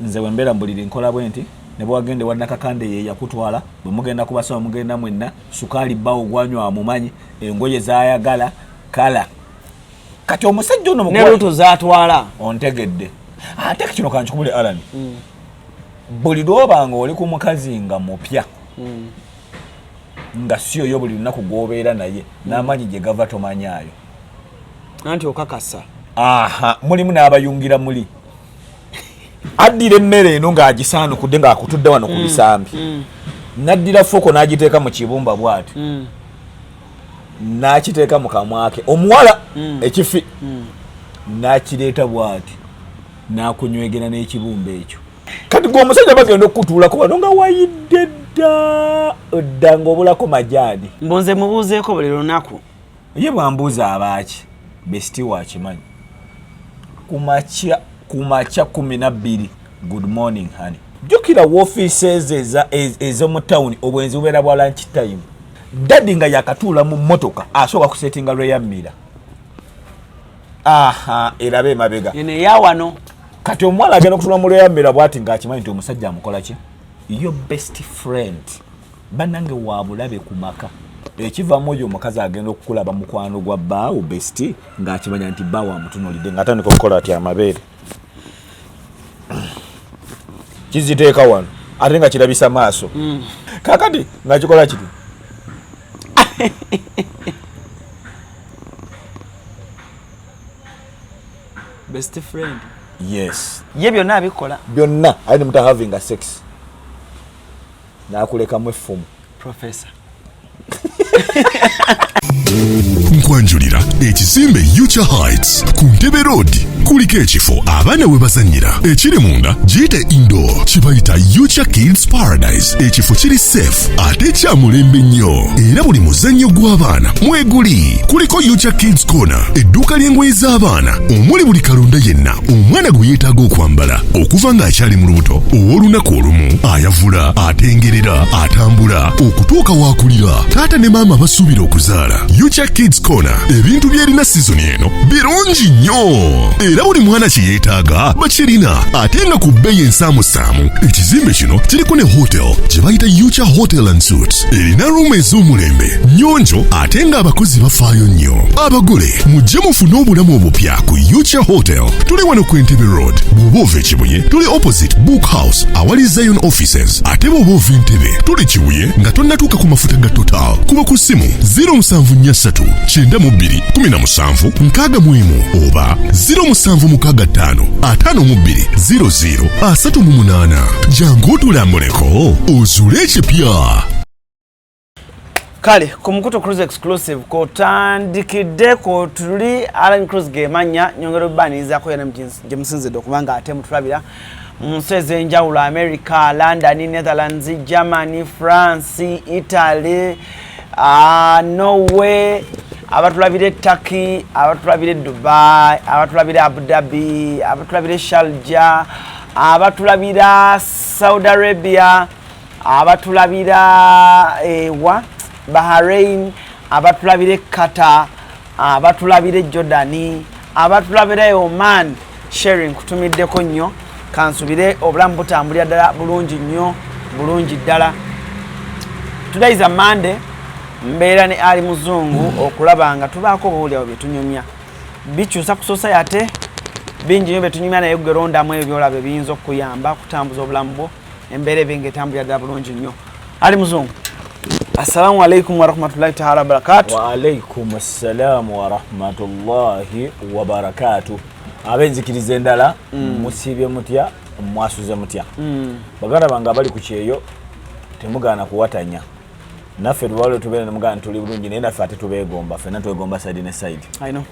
nze wembera mbuliri nkola bwenti ne bwagende wanakakande ye yakutwala bumugenda kubasaba mugenda mwenna sukali bawo gwanywa amumanyi engoye zaayagala kala kati omusajja ono ne ruto zaatwala ontegedde ate kino kanchukubule Alan buli lwobanga oli ku mukazi nga mupya nga siyo yo buli lunaku gwobeera naye n'amanyi gye gava tomanyaayo anti okakasa mulimu n'abayungira muli addira emmere eno ng'agisaanukudde ng'akutudde wano ku bisambi n'addira foko n'agiteeka mu kibumba bw'ati n'akiteeka mu kamwa ke omuwala ekifi n'akireeta bw'ati n'akunywegera n'ekibumba ekyo kati gwe omusajja bagenda okutuulako wano nga wayidde dda ng'obulako majaani mbonze mubuuzeeko buli lunaku ye bwambuuza abaaki besiti wakimanyi kumakya 12 good morning honey jukira woofiises ez'omu tawuni obwenzi bubeera bwa lunch time daddi nga yakatuula mu mmotoka asooka kusetinga lweyammira erabe emabega ene yawano kati omwana agenda okutuula mu lweyammira bw'ati ng'akimanyi nti omusajja amukola ki your best friend bannange waabulabe ku maka ekivaamu oyo omukazi agenda okukulaba mukwano gwa bbaawo besti ng'akimanya nti bbaawo amutunuulidde ng'atandika okukola ati amabeere kiziteeka wano ate nga kirabisa maaso kakati ng'akikola kiti best friend yes ye byonna abikola byonna ali muta having a sex n'akulekamu effumu professor nkwanjulira ekizimbe Yucha Heights ku Ntebe Road kuliko ekifo abaana we bazannyira ekiri munda giyite indoor kibayita Yucha Kids Paradise ekifo kiri safe ate kya mulembe nnyo era buli muzannyo gw'abaana mweguli kuliko Yucha Kids Corner edduuka ly'engoye z'abaana omuli buli kalonda yenna omwana gwe yeetaaga okwambala okuva ng'akyali mu lubuto ow'olunaku olumu ayavula atengerera atambula okutuuka waakulira taata ne maama basuubira okuzaala Yucha Kids Corner ebintu byerina season eno birungi nnyo era buli mwana kye yeetaaga bakirina ate nga ku bbeeyi ensaamusaamu ekizimbe kino kiriko ne hotel gye bayita Yucha Hotel and Suites erina ruumu ez'omulembe nnyonjo ate ng'abakozi bafaayo nnyo abagole mujje mufune obulamu obupya ku Yucha Hotel tuli wano ku Entebbe Road bw'oba ova Kibuye tuli opposite Book House awali Zion Offices ate bw'oba ova Entebbe tuli Kibuye nga tonnatuuka ku mafuta ga Total kuba ku ssimu 0743 92 17 61 oba 0765 52 00 38 jangu otulambuleko ozuule ekipya. kale ku mukutu CRUZ exclusive kotandikidde ko tuli ALLANCRUZ gemanya nyongero banizaako yana gye musinzidde okubanga ate mutulabira mu nsi ez'enjawulo America, London, Netherlands, Germany, France, Italy, Norway, abatulabire Turkey, abatulabire Dubai, abatulabire Abu Dhabi, abatulabire Sharjah, abatulabira Saudi Arabia, abatulabira Bahrain, abatulabire Qatar, abatulabire Jordan, abatulabire Oman. Sharing kutumiddeko nnyo kansubire obulamu butambulira ddala bulungi nnyo bulungi ddala. Today is a Monday. Mbeera ne ali Muzungu okulaba nga tubaako bawulira byetunyumya bikyusa ku society bingi nyo byetunyumya naye gerondamu ebyolaba ebiyinza okuyamba kutambuza obulamu bwo embeera ebinga etambulira ddala bulungi nnyo. Ali Muzungu, assalamu alaikum wa rahmatullahi ta'ala wa barakatuh. Wa alaikum assalamu wa rahmatullahi wa barakatuh. Abenzikiriza endala musibye mutya mwasuze mutya baganda bange abali ku kyeyo temugaana kuwatanya naffe lwalo tubeera nemugana tuli bulungi naye naffe ate tubeegomba ffenna twegomba side ne side. I know.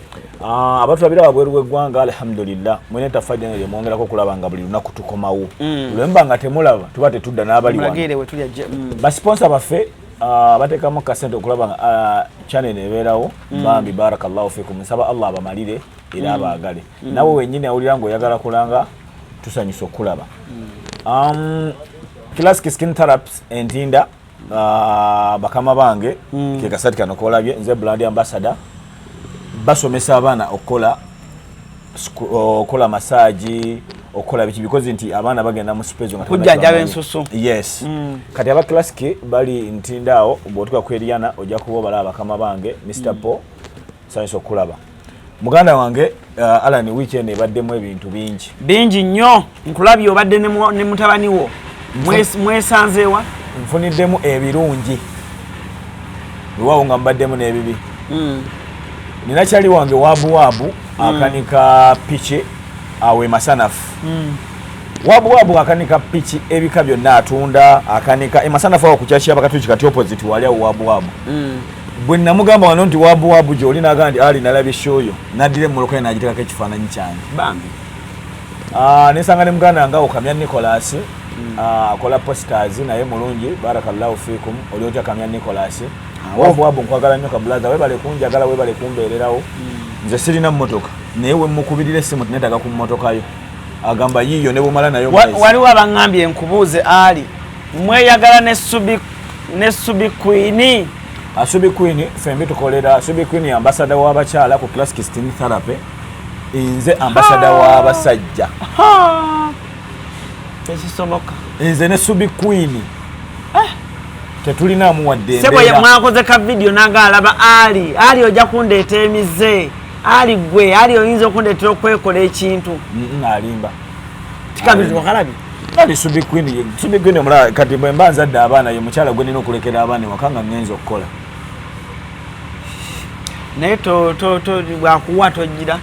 Abatulabira wabweru w'eggwanga alhamdulillah mwene tafadde ne mwongera ko kulaba nga buli lunaku tukomawo lwemba nga temulaba tuba tetudda n'abali wano basponsor baffe bateekamu kasente okulaba nga channel nebeerawo bambi barakallahu fikum nsaba Allah abamalire era abaagale nawe wennyini awulira ng'oyagala kulanga tusanyusa okulaba. Classic Skin Therapies entinda bakama bange ke kasati kano kolabye nze brand ambassador basomesa abaana okola massage okola biki because nti abaana bagenda mu space nga kujjanjaba ensusu. Yes. Kati aba classic bali ntindao bwotuka kweriana ojja kubo balaba kama bange Mr. Paul science okulaba. Muganda wange Alan weekend ebaddemu ebintu bingi nnyo nkulabye obadde ne mutabani wo mwesanzeewa nfuniddemu ebirungi luwawo nga mbaddemu n'ebibi nina kyali wange wabuwabu akanika piki awe masanafu wabuwabu akanika piki ebika byonna atunda akanika emasanafu awo kukyakya bakatuki kati opposite wali awo wabuwabu bwe namugamba wano nti wabuwabu gy'oli naga nti ali nalabye shoyo naddire mmolokole nagitekako ekifaananyi kyange bambi nesanga ne muganda wange awo Kamya Nicholas akola posters naye mulungi barakallahu fikum oli otya Kamya Nicholas wabuwabu nkwagala nnyo kabulaza webale kunjagala webale kumbeererawo nze sirina mmotoka naye we mukubirira essimu tinetaga ku mmotokayo agamba yiyo ne bumala nayo waliwo abaŋŋambye nkubuuze ali mweyagala ne Subi Queen Subi Queen fembi tukolera Subi Queen ambassador w'abakyala ku classic skin therapy nze ambassador w'abasajja tekisoboka nze ne Subi Queen tetulina muwadde sebo ye mwakoze ka video nanga alaba ali ojja kundeeta emize ali gwe ali oyinza okundeetera okwekola ekintu alimba tikabiri wakalabi ali Subi Queen mula kati bwe mbanza dda abaana ye mukyala gwe nina okulekera abaana wakanga ngenza okukola naye bwakuwa tojira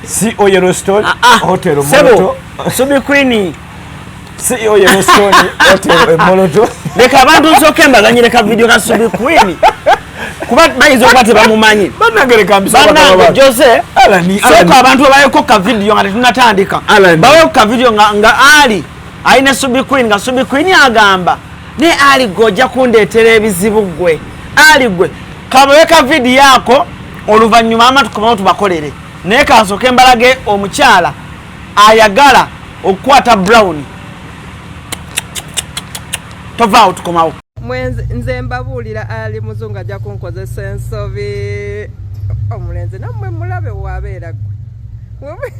CEO Yellowstone Hotel Moloto Subi Queen CEO Yellowstone Hotel Moloto leka abantu nsooke mbaganyire ka video ka Subi Queen kuba bayizo kwate bamumanyi banagere kambisa bakaba Jose soko abantu bayeko ka video nga tunatandika bawe ka video nga ali aine Subi Queen nga Subi Queen agamba ne ali gojja kundeetera ebizibu gwe ali gwe kabweka video yako oluvanyuma amatukomawo tubakolere naye kansooke mbalage omukyala ayagala okukwata Brown tovaawo tukomawo nze mbabuulira ali Muzungu ajja kunkozesa ensobi omulenzi nammwe mulabe wabeera gwe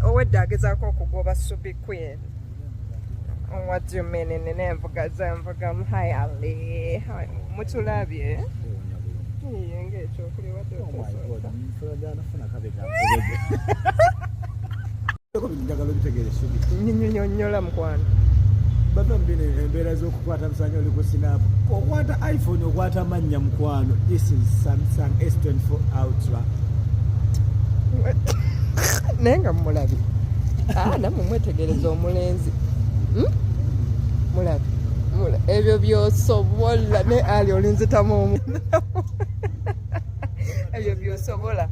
owedde agezaako okugoba Subi Queen. What do you mean nenvuga zanvugamu hayali mutulabye ng'ekyokulya wadde nnyonnyola mukwano batambine embeera z'okukwata musanyo oli ku sinapu okwata iPhone okwata mannya mukwano. This is Samsung S24 Ultra naye nga mulabi nammwe mwetegereza omulenzi mulabi ebyo byosobola ne ali olinzitamu ebyo byosobola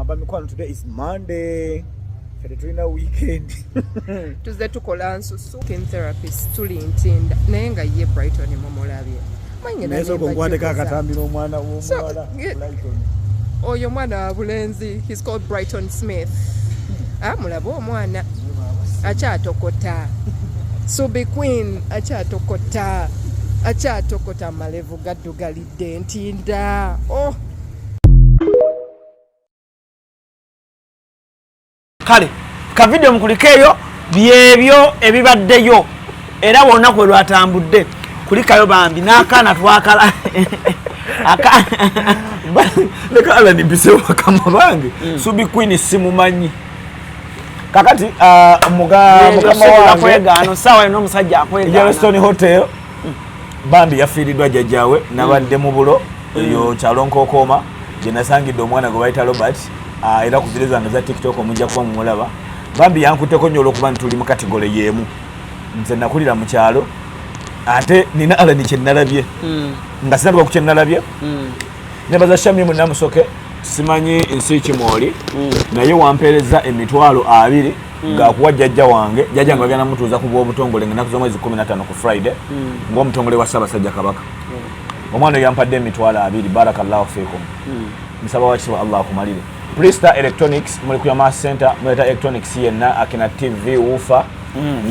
but Mikwano, today is Monday. Tulina weekend. Tuze tukola nsusu skin therapist tuli ntinda naye nga ye Brighton momolabye. Nezo kongwateka akatambira omwana w'omwala Brighton. Oyo mwana wa bulenzi, he's called Brighton Smith. Mulaba omwana akyatokota. Subi Queen akyatokota malevu gaddugalidde ntinda. kale ka video mukulikeyo byebyo ebibaddeyo era wonna kwe lwatambudde kulikayo bambi n'akaana twakala leka Alan bisewo bakama bange Subi Queen simumanyi kakati mukama wange kwegano sawa ino musajja akwegana Yellowstone Hotel bambi yafiiridwa jjajjawe nabadde mu bulo eyo kyalonkokoma gye nasangidde omwana gwe bayita Robert era ku video zange za TikTok omujja kuba mumulaba bambi yankuteko nnyo olw'okuba nti tuli mu kategole y'emu nze nakulira mu kyalo ate nina Alan kye nalabye nga sinatuka ku kye nalabye nebaza Shamye mu namusoke simanyi nsi kimwoli naye wampeereza emitwalo 2 ng'akuwa jjajja wange jjajja nga bagenda mutuuza ku bw'obutongole ng'ennaku z'omwezi 15 ku Friday ng'omutongole wa Ssaabasajja Kabaka omwana yampadde emitwalo 2 barakallahu fiikum nsaba wakisibwa Allah akumalire Prista Electronics muli kuya mass center muleta electronics yenna akina TV ufa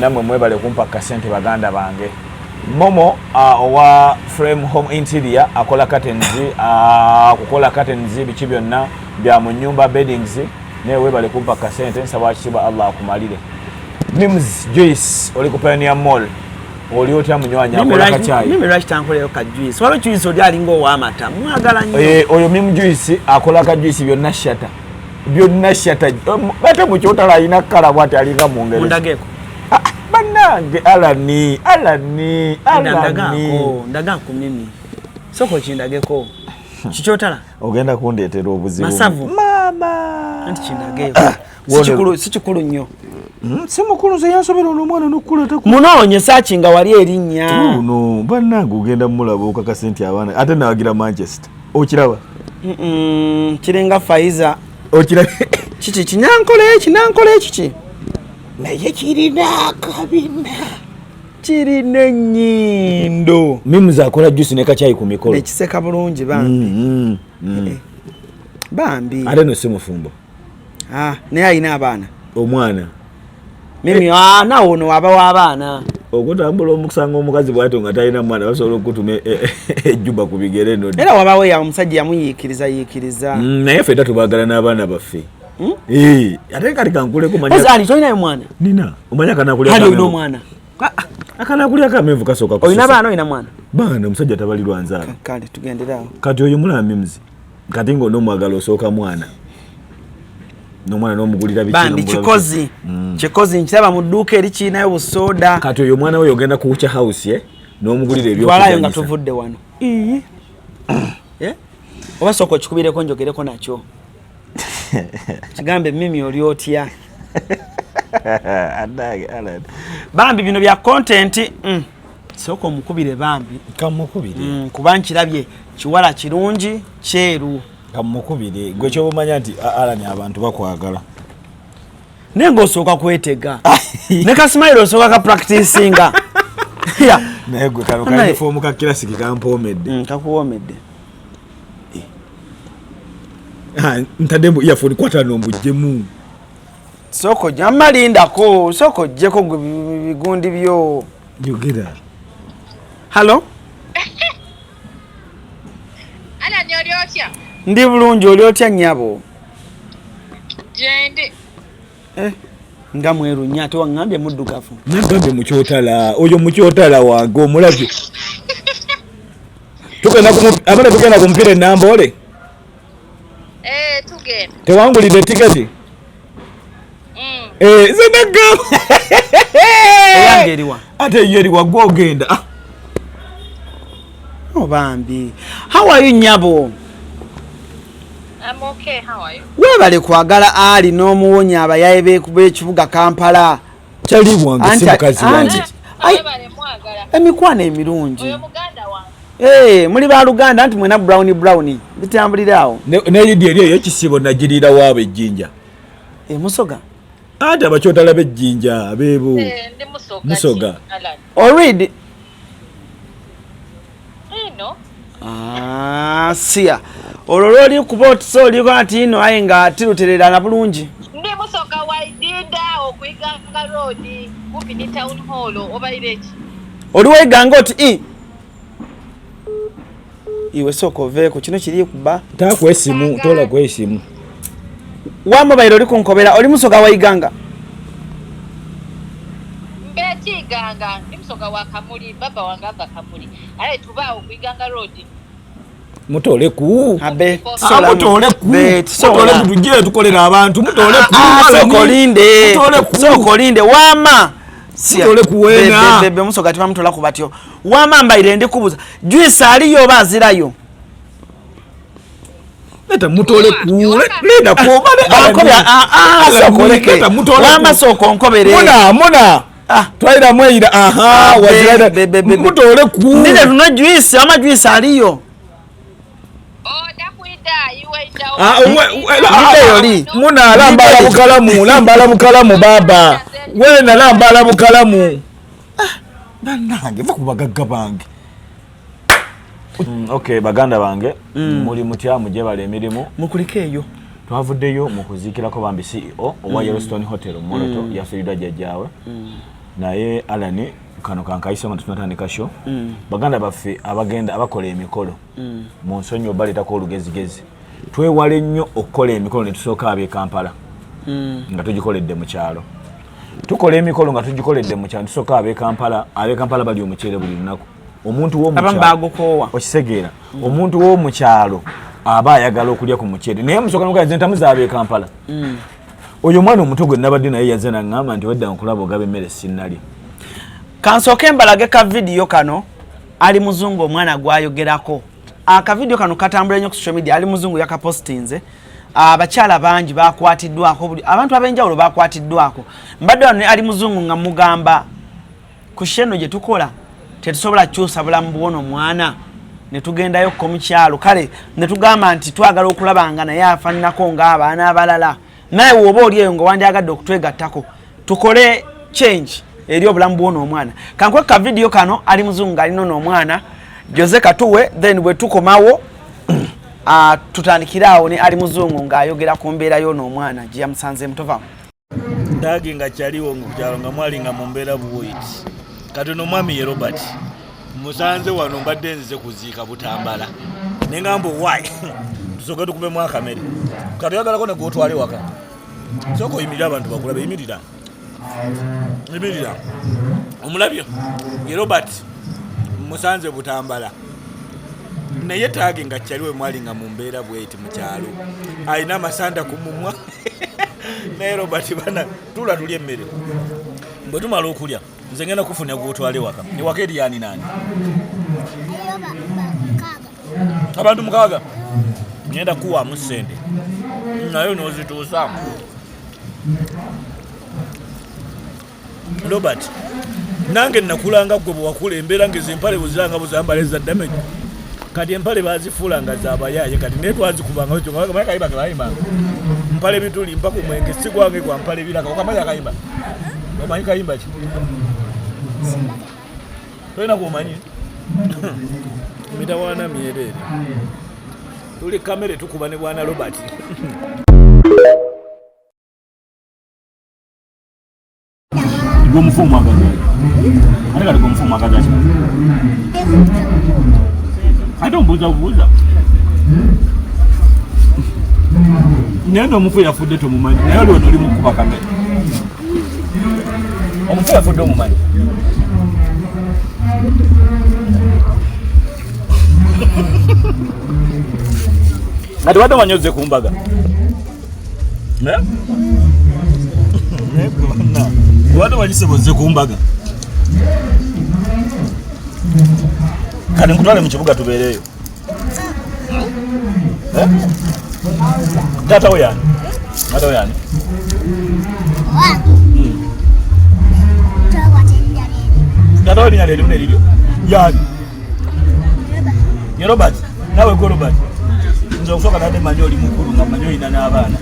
namwe mwebale kumpa kasente baganda bange Momo owa Frame Home Interior akola curtains kukola curtains bichi byonna bya mu nyumba beddings newe bale kumpa kasente nsaba kiba Allah akumalire. Mims Juice oli ku Pioneer Mall oli otya munywanya akola kachai. Mimi rush tankole ka juice. Walo juice oli alingo wa amata. Mwagala nnyo. Oyo Mim Juice akola ka juice byonna shata. Byonna shata. Bate mu kyotala ina kala bwati alinga mungere. Mundageko. Banange alani ndaga ku mimi soko chindageko chichotala ogenda kundetera obuzibu masavu mama anti chindageko sichikulu nnyo simukulu ze yansobera omwana n'okuleta munonye sachinga wali erinnya no banange ogenda mulaba okakasenti abaana ate nawagira Manchester okiraba kirenga Faiza okiraba chichi kinankole chichi naye kirina kabina kirina nnyindo Mimuza akola juice ne kachai ku mikolo ekiseka bulungi bambi bambi ate no simufumbo naye alina abaana omwana mimi nawo no aba w'abaana okutambula omukusanga omukazi bw'ato nga talina mwana basobola okutuma ejjuba ku bigere no era wabawo ya omusajja yamuyiikiriza naye ffe tatubaagala n'abaana baffe ate kati kankuleko manya tolinayo mwana nina omanya kanakulya kali olina omwana akanakulya kamenvu kasooka kususa olina baana olina mwana baana omusajja tabalirwa nzaala kale tugenderaawo kati oyo mulamba Mimuzi kati ng'onoomwagala osooka mwana n'omwana n'omugulira bandi kikozi nkiraba mu dduuka eri kirinayo busoda kati oyo omwana we ogenda kuwucha house n'omugulira ebyokuzanyisa nga tuvudde wano oba sooka okikubireko njogereko nakyo kigambe mimi oli otya bambi bino bya content sooka omukubire bambi kamukubire kuba nkirabye kiwala kirungi kyeru kamukubire gwe kyobumanya nti alani abantu bakwagala nenga osooka kwetega ne kasimayiro osooka ka practicinga naye gwe kano kalifomu ka kilasiki kampoomedde kakuwoomedde ntadde mu earphone kwatano mbujjemu soko jamalindako soko jeko bigundi byo yogera hello ana nyoriotya ndi bulungi oli otya nnyabo jende nga mweru nnyo ate waŋŋambye muddugavu nagambe mukyotala oyo mukyotala wange omulabye abana tugenda ku mupiira enambole tugenda tewangulidde tiketi zenagamba eyange eriwa ate yo eriwa gwe ogenda bambi how are you nyabo I'm okay, how are you? Webale kwagala ali n'omuwonya abayaye b'ekibuga Kampala kyali bwange si mukazi wange Webale mwagala emikwano emirungi oyo muganda wange muli ba Luganda anti mwena brown bitambulira awo n'eyidi eri eyo ekisibo nagirira waabo ejjinja musoga ate abakyotala b'ejjinja abeebo ndi musoga already no sia olololi kuba so liko ati ino aye nga tiruterera na bulungi ndi musoka waidida okwiganga road kumpi ni town hall obaireki oli weganga oti iwe soko veko kino kiri kuba takwesimu tola kwesimu wambaire oli kunkobera oli musoka waiganga mbeti ganga ndi musoka wa Kamuli baba wange ava Kamuli ale tuba okwiganga road mutole ku abe mutole ku tujje tukolera abantu mutole ku sokolinde wama mutole kuwena bebe musoka tiba mutola ku batyo wama mbaire ndi kubuza juice aliyo bazirayo leta mutole ku leta ko sokoleke wama soko nkobere muna twaira mweira wazira mutole ku ndile tuna juice ama juice aliyo muna lambala bukalamu baba wena lambala bukalamu banange vakubagagga bange okay baganda bange muli mutya muje bale emirimu mukulikeeyo twavuddeyo mukuzikirako bambi CEO owa Yellowstone Hotel Moroto yafiridwa jajjawe naye Alani kano kankayise nga tunatandika show baganda baffe abagenda abakola emikolo mu nsonyi obaletako olugezigezi twewale nnyo okukola emikolo ne tusooka ab'e Kampala nga tugikoledde mu kyalo tukola emikolo nga tugikoledde mu kyalo tusooka ab'e Kampala bali omuceere buli lunaku omuntu w'omukyalo okisegeera omuntu w'omukyalo aba ayagala okulya ku muceere naye musooka n'okugaa ntamu z'ab'e Kampala oyo mwana omuto gwe nabadde naye yazze n'aŋŋamba nti wedda nkulaba ogaba emmere sinnalya kansooke mbalage ka video kano ali Muzungu omwana gwayogerako aka video kano katambula nnyo ku social media ali Muzungu yakapostinze abakyala bangi bakwatiddwako abantu ab'enjawulo bakwatiddwako mbadde wano ali Muzungu nga mugamba ku sheno gye tukola tetusobola kyusa bulamu bw'ono mwana ne tugendayo ko mukyalo kale ne tugamba nti twagala okulabanga naye afaananako ng'abaana abalala naye woba oliyo nga wandyagadde okutwegattako tukole change eri obulamu bw'ono omwana kankwe ka video kano ali Muzungu alina n'omwana Jose katuwe then bwe tukomawo tutandikiraawo ne ali Muzungu ng'ayogera ku mbeera y'ono omwana gye yamusanze mutovamu ndagi nga kyaliwo nga kukyalo nga mwali nga mu mbeera buwiti katono mwami ye Robert musanze wano mbadde nzize kuziika Butambala nengamba why tusooke tukubemu akamere katoyagalako ne gwotwale waka sooka oyimirira abantu bakulabe yimirira omulabyo ye Robert musanze Butambala naye taage nga kyaliwe mwali nga mu mbeera bweti mu kyalo alina amasanda ku mumwa naye Robert bana tula tulya emmere bwe tumala okulya nze ngenda kufuna gwotwale waka ewaka eri yani nani abantu mukaaga ngenda kuwaamu ssente naye n'ozituusaamu Robert nange nakulanga gwe bwe wakula embeera ng'ezempale buziranga buzambala ezaddamage kati empale bazifuulanga z'abayaaye kati naye twazikubanga ekyo kayimba ke bayimbanga mpale bituli mpaka omwenge si gwange gwa mpale biraka okamanya akayimba omanyi kayimba ki tolina kuomanyi mitawaana myereere tuli kamere tukuba ne bwana Robert Gomfumo akaza. Areka gomfumo akaza. Buza. Nendo mufu yafudde to mumanyi. Naye lwo tuli mukuba kamera. Omufu yafudde mumanyi. Ati wadde wanyoze kumbaga. Ne? Wado waliseboze kumbaga. Kale nkutwale mu kibuga tubeereyo. Tata oyani. Tata oyani. Tata oyani yale mune lilyo. Yani. Ye Robert, nawe go Robert. Nzo kusoka nade manyoli mukuru nga manyoli nana abana.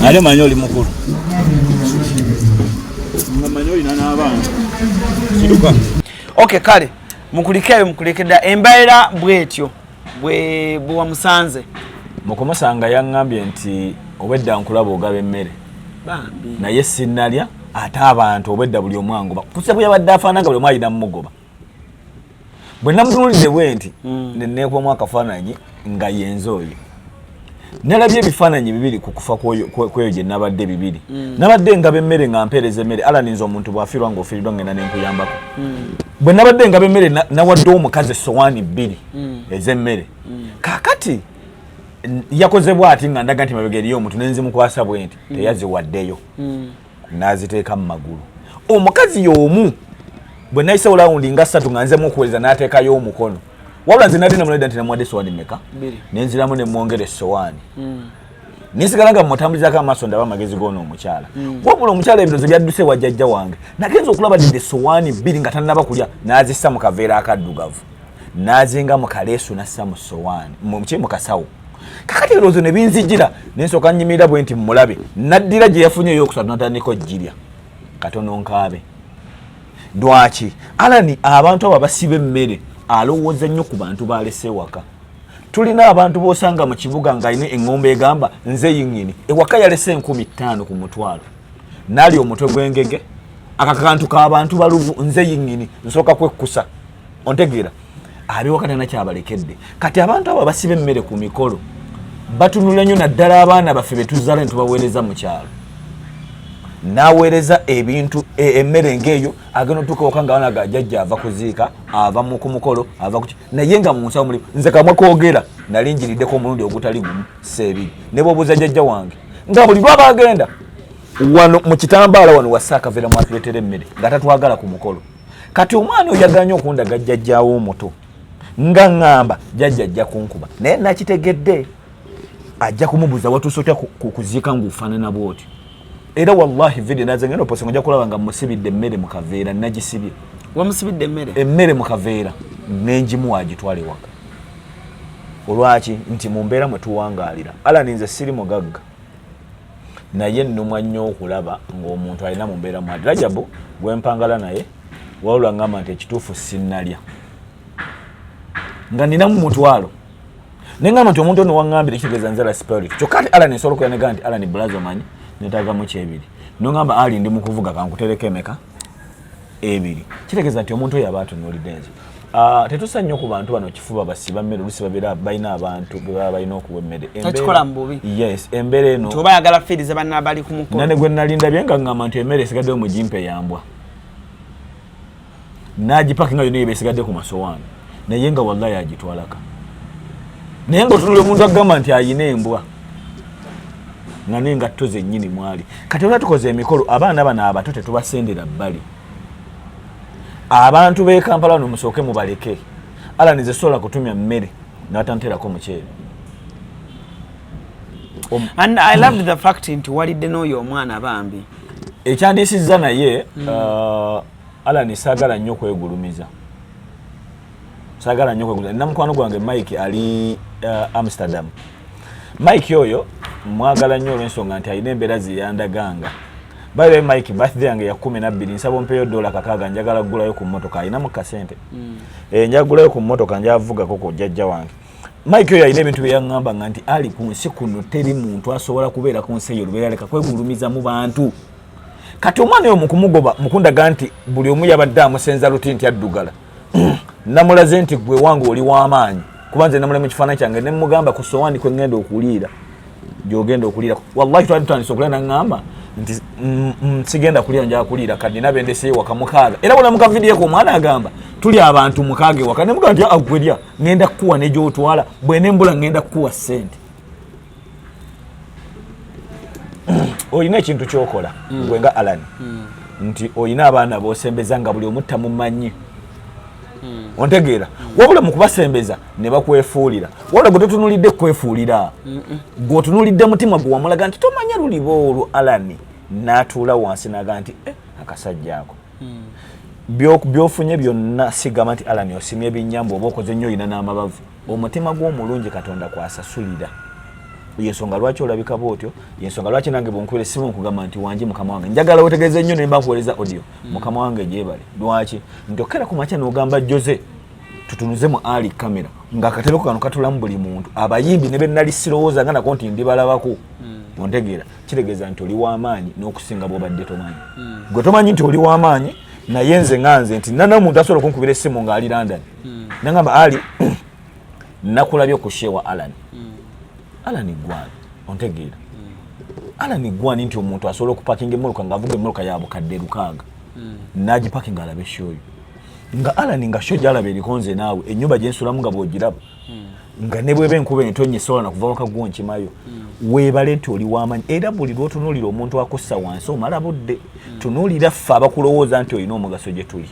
Ale manyoli mukuru. Nga manyoli nana abana. Siduka. Okay kale mukulikedda embaira bwetyo bwe wa musanze. Mukomasanga yangambye nti obedda nkulaba ogaba emmere. Bambi. Naye sinnalya ate abantu obedda buli omwangoba. Kusebwe yabadde afaananga buli mwayina mmugoba. Bwe namutunulidde bwenti nenneekwamu akafaananyi nga yenzo oyo. Nalabye ebifaananyi bibiri ku kufa kweyo gye nabadde bibiri. Nabadde ngaba emmere nga mpeereza emmere alaninza omuntu bw'afiirwa ng'ofiiriddwa ngenda n'enkuyambako. Bwe nabadde ngaba emmere nawadde omukazi essowaani bbiri ez'emmere. Kaakati yakoze bw'ati nga ndaga nti mabega eriyo omuntu nenzimukwasa bwenti teyaziwaddeyo. N'aziteeka mu magulu. Omukazi y'omu bwe nayisewo lawundi nga 3 nga nzemu okuweza n'ateekayo omukono. Wabula nze nali namuleda nti namuwadde essowaani mmeka nenziramu ne mwongera essowaani. Nisigala nga mmutambulizaako amaaso ndaba amagezi g'ono omukyala. Wabula omukyala ebirowoozo byadduse wa jjajja wange. Nagenza okulaba dde essowaani bbiri nga tannaba kulya n'azissa mu kaveera akaddugavu. N'azinga mu kaleesu n'assa mu ssowaani mu kasawo. Kakati ebirowoozo ne binzijjira n'ensooka nnyimirira bwe nti mmulabe. Naddira gye yafunye ey'okusatu n'atandika oggirya. Katono nkaabe. Lwaki? Alani abantu abo basiba emmere alowooza nnyo ku bantu baalese waka. tulina abantu bosanga mu kibuga nga ine engombe egamba nze yingini ewaka yalese 1500 ku mutwalo nali omutwe gwengege akakantu ka abantu baluvu nze yingini nsoka kwekusa ontegeera abi wakati na kyabalekedde kati abantu abo basibe mmere ku mikolo batunula nnyo naddala abaana baffe betuzala ntubaweereza mu kyalo naweereza ebintu emmere ngeeyo agenda tuka okanga wana gajjajja ava kuziika ava mu kumukolo ava kuki naye nga mu nsawo muli nze kamwe koogera nali njiriddeko omulundi ogutali gumu seebiri ne bwobuuza jjajja wange nga buli lwaba agenda wano mu kitambaala wano wasaaka veera mwatuleetera emmere nga tatwagala ku mukolo kati omwana oyo yaganya okundaga jjajjaawo omuto nga ngamba jjajja ajja kunkuba naye nakitegedde ajja kumubuuza watuuse otya kuziika ng'ofaanana bw'oti era wallahi video nazengeno pose ngoja kulaba nga musibidde emmere mu kaveera nagisibye wamusibidde emmere mu kaveera nenjimu agitwale waka olwaki nti mu mbeera mwe tuwangaalira ala ninze siri mugagga naye nnumwa nnyo okulaba ng'omuntu alina mu mbeera mu Rajabu gwempangala naye wawula ngamba nti ekituufu sinnalya nga ninamu mutwalo nengamba nti omuntu ono waŋŋambire kitegeeza nzala spirit kyokka ati ala ninsobola okuyanega nti ala ni blazo manyi netagamu kyebiri nongamba ali ndi mu kuvuga kankutereka emeka ebiri kitegeeza nti omuntu oyo aba atunuulidde nze tetusa nnyo ku bantu bano kifuba basiba mmere olusi babeera balina abantu bebaba balina okuwa emmere takikola mu bubi yes embeera eno oba yagala fiiriza banna bali ku mukolo nane gwe nalindabye nga ngamba nti emmere esigaddeyo mu jimpe yambwa nagipakinga yonna yeba esigadde ku masowaani naye nga wallahi agitwalaka naye nga otunula omuntu agamba nti ayina embwa nga n'engatto zennyini mwali kati olwa tukoze emikolo abaana bano abato tetubasendera bbali abantu b'e Kampala wano musooke mubaleke ala nize sola kutumya mmere natanterako muceere and I loved the fact nti walidde n'oyo omwana bambi ekyandisizza naye ala nisaagala nnyo kwegulumiza saagala nnyo kwegulumiza namukwano gwange Mike ali Amsterdam Mike oyo mwagala nnyo olw'ensonga nti alina embeera ziyandaganga baile Mike birthday yange ya 12 nsaba ompeyo $6 njagala kugulayo ku mmotoka alina mu kasente njagulayo ku mmotoka njavuga koko jjajja wange Mike oyo alina ebintu byeyaŋŋamba nga nti ali ku nsi kuno teri muntu asobola kubeera ku nsi eyo lubeera leka kwegulumiza mu bantu kati omwana oyo mukumugoba mukundaga nti buli omu yabadde amusenza luti nti addugala namulaze nti gwe wange oli w'amaanyi kuba nze namule mu kifaananyi kyange ne mugamba ku sowaani kwe ŋŋenda okuliira gy'ogenda okuliira wallahi twali tutandise okulira naŋŋamba nti sigenda kuliira njala kuliira kadi nabendeseyo waka mukaaga era wala muka video ko omwana agamba tuli abantu mukaaga waka ne mugamba nti agwerya ngenda kukuwa ne gy'otwala bwe nembula ngenda kukuwa ssente oyina ekintu kyokola gwe nga Alan nti oyina abaana b'osembeza nga buli omu tamumanyi ontegeera wabula mu kubasembeza ne bakwefuulira wabula gwe totunulidde kwefuulira gwe otunulidde mutima gwe wamulaga nti tomanya lulibo olwo Alani n'atuula wansi naga nti akasajja ako by'ofunye byonna sigamba nti Alani osimye ebinnyambo oba okoze nnyo oyina n'amabavu omutima gw'omulungi Katonda kwasasulira yensonga lwaki olabika bwotyo yensonga lwaki nange bwonkubira essimu nkugamba nti wangi mukama wange njagala wetegeeze nnyo ne mba nkuweereza audio mukama wange gyebale lwaki nti okera ku makya n'ogamba Jose tutunuze mu ali kamera ng'akatebe kano katulamu buli muntu abayimbi ne bennali sirowooza nga nako nti ndibalabako ontegeera kitegeeza nti oli w'amaanyi n'okusinga bw'obadde tomanyi gwe tomanyi nti oli w'amaanyi naye nze nganze nti nana omuntu asobola okunkubira essimu ng'ali London nangamba ali nakulabye ku shewa Alani gwani ontegeera Alani gwani nti omuntu asobola okupakinga emmoloka ng'avuga emmoloka ya bukadde lukaaga n'agipakinga alabe shoyo nga Alani nga shoyo gy'alaba eriko nze naawe ennyumba gye nsulamu nga bw'ogiraba nga ne bw'eba enkuba entonnya esobola na kuva waka gwo nkimayo weebale nti oli w'amaanyi era buli lw'otunuulira omuntu akussa wansi omala budde tunuulira ffe abakulowooza nti olina omugaso gye tuli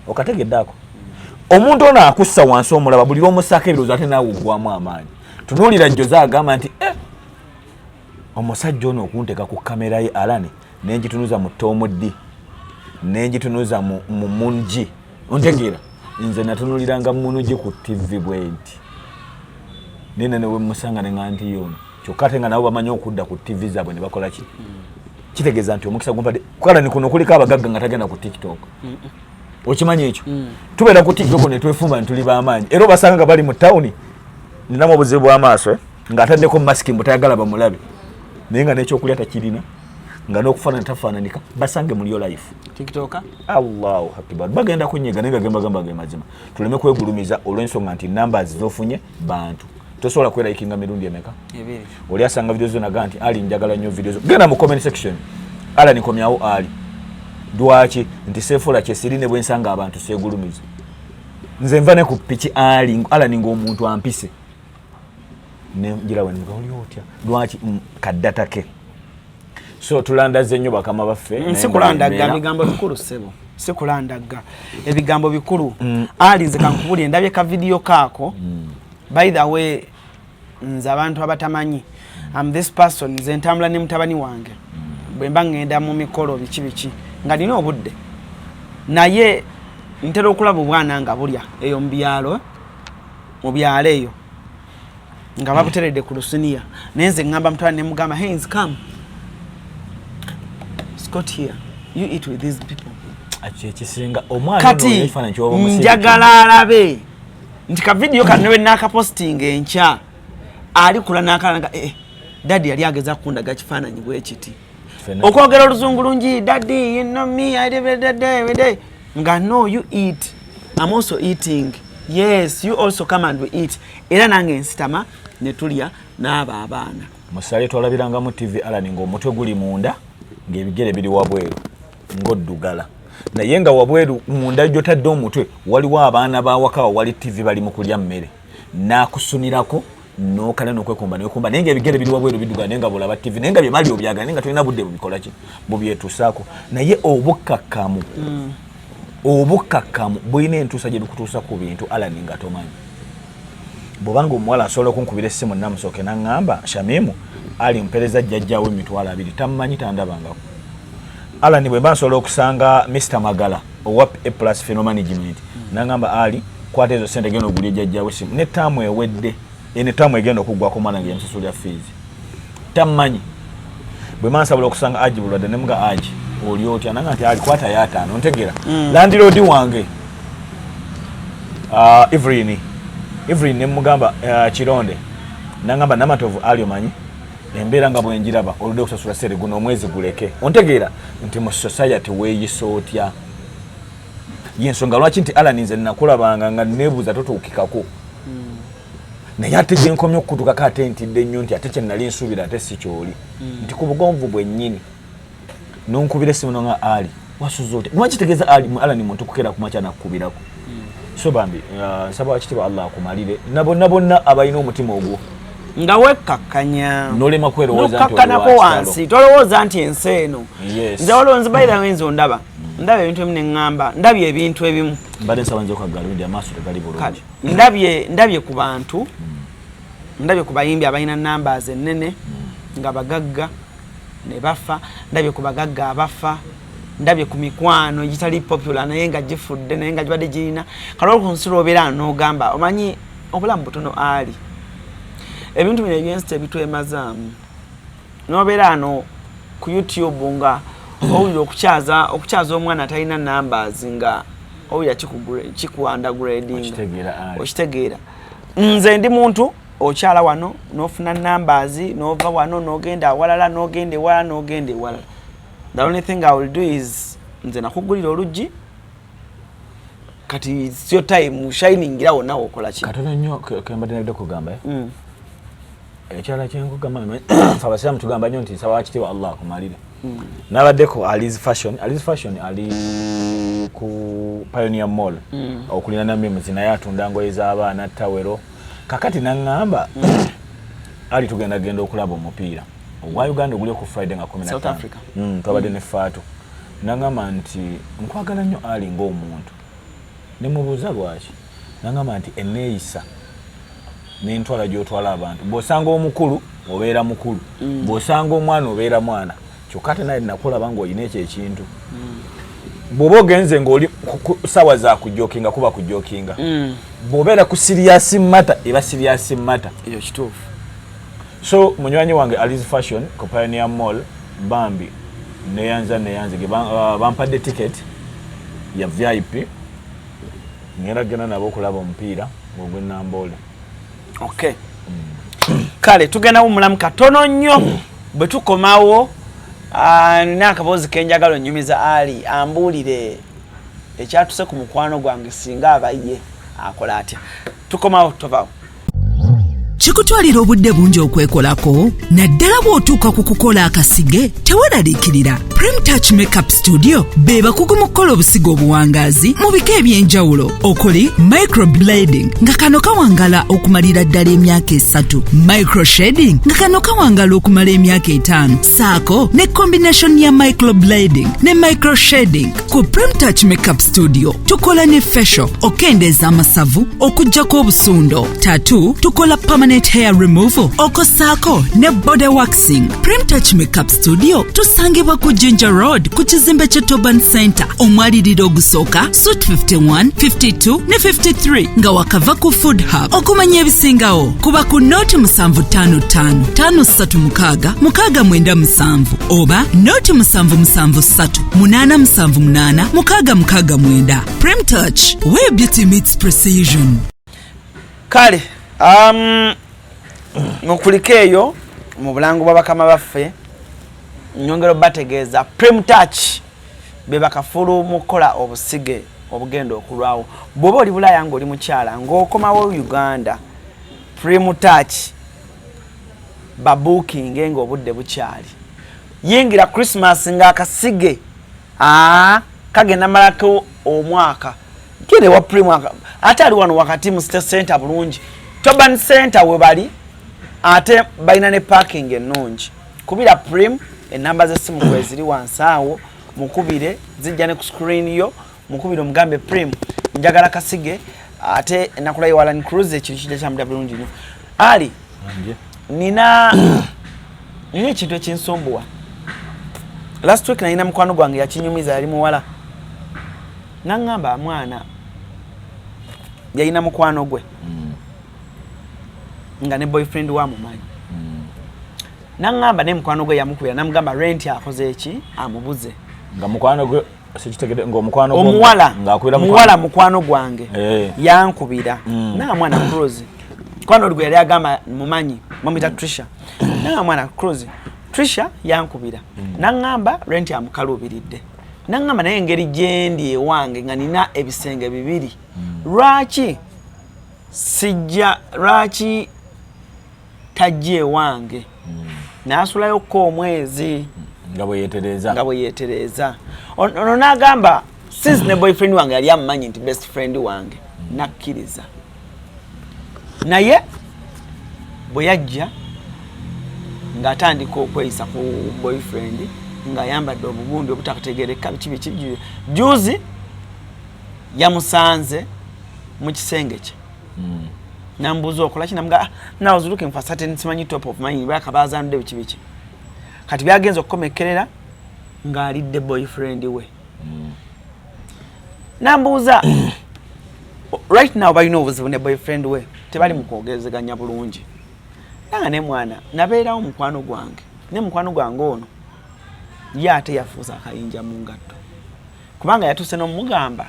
okategeddeako omuntu ono akussa wansi omulaba buli lw'omussaako ebirowoozo ate naawe oggwamu amaanyi tunuulira Jose agamba nti omusajja ono okunteka ku kamera ye Alani nenjitunuza mu Tomodi nenjitunuza mu Munji ontegeera nze natunuuliranga Munji ku TV bwenti nene newe musanga nenga nti yono kyokka ate nga nabo bamanyi okudda ku TV zaabwe ne bakola ki kitegeeza nti omukisa gumpadde kukala ni kuno kuliko abagagga nga tagenda ku TikTok okimanyi ekyo tubeera ku TikTok ne twefumba ntuli b'amaanyi era obasanga nga bali mu tawuni ninamu obuzibu bw'amaaso ng'ataddeko masiki mbutayagala bamulabe naye nga n'ekyokulya takirina nga n'okufaanana tafaananika basange muli yo life TikTok Allahu akbar bagenda kunyiga naye gagamba ge mazima tuleme kwegulumiza olw'ensonga nti numbers zofunye bantu tosobola kwerayikinga mirundi emeka oli asanga video zo naga nti ali njagala nnyo video zo genda mu comment section ala nikomyawo ali dwaki nti sefola kyesirine bwensanga abantu segulumiza nze nva ne ku piki ali ala ninga omuntu ampise ne ngira wenga oli otya dwaki kaddatake so tulandaze nnyo bakama baffe sikulandaga bigambo bikulu sebo sikulandaga ebigambo bikulu ali nze kankubuli ndabye ka video kaako by the way nze abantu abatamanyi I'm this person nze ntambula ne mutabani wange bwemba ngenda mu mikolo biki nga nina obudde naye ntera okulaba obwana nga bulya eyo mu byalo eyo nga babuteredde ku lusiniya naye nze ngamba mutwala ne mugamba Haynes come Scott here you eat with these people kisinga omwana kati njagala alabe nti ka video kanowe naka posting enkya ali kula nakalanga daddy yali ageza kundaga kifaananyi bwekiti okwogera oluzungu lungi daddy you know me I did nga no you eat I'm also eating yes you also come and we eat era nange nsitama ne tulya n'aba abaana musale twalabiranga mu TV Allan ng'omutwe guli munda ng'ebigere biri wabweru ng'oddugala naye nga wabweru munda gy'otadde omutwe waliwo abaana bawakawa wali TV bali mu kulya mmere n'akusunirako n'okala n'okwekumba n'okumba naye nga ebigere biri wabweru biddugala naye nga bulaba TV naye nga bye bali obyagala naye nga tulina budde bubikola ki bubyetuusaako naye obukakkamu bulina entuusa gye bikutuusa ku bintu Allan nga tomanyi bw'obanga omuwala asobola okunkubira essimu namusooke n'aŋŋamba Shamimu ali mpereza jjajjaawo emitwalo 2 tammanyi tandabangako Allan bwe mba nsobola okusanga Mr. Magala owa A+ Funeral Management n'aŋŋamba Ali kwata ezo sente genda ogulya jjajjaawo essimu ne taamu ewedde ene taamu egenda okuggwako omwana nga yamusasulira fees tammanyi bwe mba nsobola okusanga Aji Bulwadde ne muga Aji oli otya nanga nti Ali kwata ya 5 ntegeera landiroodi wange Evelyn ne mugamba Kironde nangamba Namatovu Ali omanyi embeera nga bwenjiraba oludde okusasula sere guno omwezi guleke ontegeera nti mu society weeyisa otya yensonga lwaki nti Allan nze nakulabanga nga nebuuza totuukikako naye ate gye nkomye okukutukako ate ntidde nnyo nti ate kye nali nsuubira ate si kyoli nti ku bugonvu bwennyini nonkubira essimu nga Ali wasuza otya lwaki tegeeza Allan muntu kukeera kumakya nakkubirako so bambi nsaba wakitiibwa Allah akumalire nabonna abalina omutima ogwo nga wekkakkanya nolema kwerowooza nti nokakkanako wansi tolowooza nti ensi eno nze olowonzi bayira wenzi ndaba ebintu ebimu neŋŋamba ndabye ebintu ebimu mbadde nsaba nze okaggala ndi amaaso tegali bulungi ndabye ku bantu ndabye ku bayimbi abalina numbers ennene nga bagagga ne bafa ndabye ku bagagga abafa ndabye ku mikwano egitali popular naye nga gifudde naye nga gibadde girina kale ku nsiro obeera n'ogamba omanyi obulamu butono Ali ebintu bino ebyensi tebitwemazaamu n'obeera ano ku YouTube nga owulira okukyaza omwana atalina numbers nga owulira kiku undergrading okitegeera nze ndi muntu okyala wano n'ofuna numbers n'ova wano n'ogenda awalala n'ogenda ewala the only thing I will do is nze nakugulira oluggi kati it's your time shining irawo nawo okola ki katono nnyo kembadde nabidde kugamba ekyala kyenkugamba abasiraamu tugamba nnyo nti nsaba wakitiibwa Allah akumalire nabaddeko Ali's Fashion ali ku Pioneer Mall okulina namyemuzi naye atunda ngoye z'abaana tawero kakati naŋŋamba Ali tugenda okulaba omupiira ogwa Uganda oguli ku Friday nga 15 South Africa twabadde ne Faato naŋŋamba nti nkwagala nnyo Ali ng'omuntu ne mubuuza lwaki naŋŋamba nti enneeyisa n'entwala gy'otwala abantu bw'osanga omukulu obeera mukulu bw'osanga omwana obeera mwana kyokka ate naye nakulaba ng'olina ekyo ekintu bw'oba ogenze ng'oli sawa za kujookinga kuba kujookinga bw'obeera ku serious matter eba serious matter ekyo kituufu so munywanyi wange Ali's Fashion ku Pioneer Mall bambi neyanza bampadde ticket ya VIP ngenda genda nabo okulaba omupiira ogw'Ennambole Okay. Kale tugenda umulamu katono nnyo bwe tukomawo nina akabozi kenjagalo nyumiza ali ambulire ekyatuse ku mukwano gwange singa abaye akola atya tukomawo tovawo Chikutwalira obudde bungi okwekolako naddala bw'otuuka ku kukola akasige teweraliikirira Prime Touch Makeup Studio beba kugumukola obusigo obuwangaazi mu bika eby'enjawulo okuli microblading nga kano kawangala okumalira ddala emyaka 3 microshading nga kano kawangala okumala emyaka 5 saako ne combination ya microblading ne microshading ku Prime Touch Makeup Studio tukola ne facial okendeeza amasavu okuggyako obusundo tattoo tukola permanent hair removal okosaako ne body waxing. Prime Touch Makeup Studio tusangibwa ku Ginger Road ku kizimbe kye Toban Center omwaliriro ogusooka Suite 51, 52 ne 53 nga wakava ku Food Hub. Okumanya ebisingawo kuba ku Note 755 536 697 oba Note 773 878 669. Prime Touch, where beauty meets precision. Kale mukulikeeyo mu bulango bw'abakama baffe nyongero bategeeza Prime Touch be bakafulu mukola obusige obugenda okulwawo bw'oba oli Bulaaya ng'oli mukyala ng'okomawo Uganda Prime Touch babuukinge ng'obudde bukyali yingira Christmas ng'akasige kagenda malako omwaka kire wa Prime ate ali wano wakati mu State Center bulungi Toban Center we bali ate balina ne parking ennungi kubira Prime enamba z'essimu kweziri wansaawo mukubire zijja ne ku screen yo mukubire omugambe Prime njagala kasige ate nakulayo ALLANCRUZ ekiri kijja kya bulungi nnyo ali nina ekintu ekinsumbuwa last week nalina mukwano gwange yakinyumiza yali muwala nangamba mwana yalina mukwano gwe nga ne boyfriend wa mumanyi nangamba ne mukwano gwe yamukubira namugamba rent akoze eki amubuze nga mukwano gwe sikitegede ngo mukwano gwe omuwala ngaakwira muwala mukwano gwange yankubira na mwana CRUZ kwano lugwe yali agamba mumanyi momita Trisha na mwana CRUZ Trisha yankubira nangamba rent amukalubiridde nangamba naye engeri gyendi ewange nga nina ebisenge bibiri lwaki sijja lwaki tajje wange nasulayo ko omwezi nga bwe yetereza ono nagamba since ne boyfriend wange yali amanyi nti best friend wange nakkiriza naye bwe yajja nga atandika okweyisa ku boyfriend nga ayambadde obugundi obutakategereka biki juzi yamusanze mu kisenge kye nambuza okola kinamuga I was looking for certain simanyi top of mind bakabaza nde biki kati byagenze okukomekerera nga alidde boyfriend we nambuza right now balina obuzibu ne boyfriend we tebali mukwogezeganya bulungi nanga ne mwana nabeerawo mukwano gwange ne mukwano gwange ono ye ate yafuusa akayinja mu ngatto kubanga yatuse n'omugamba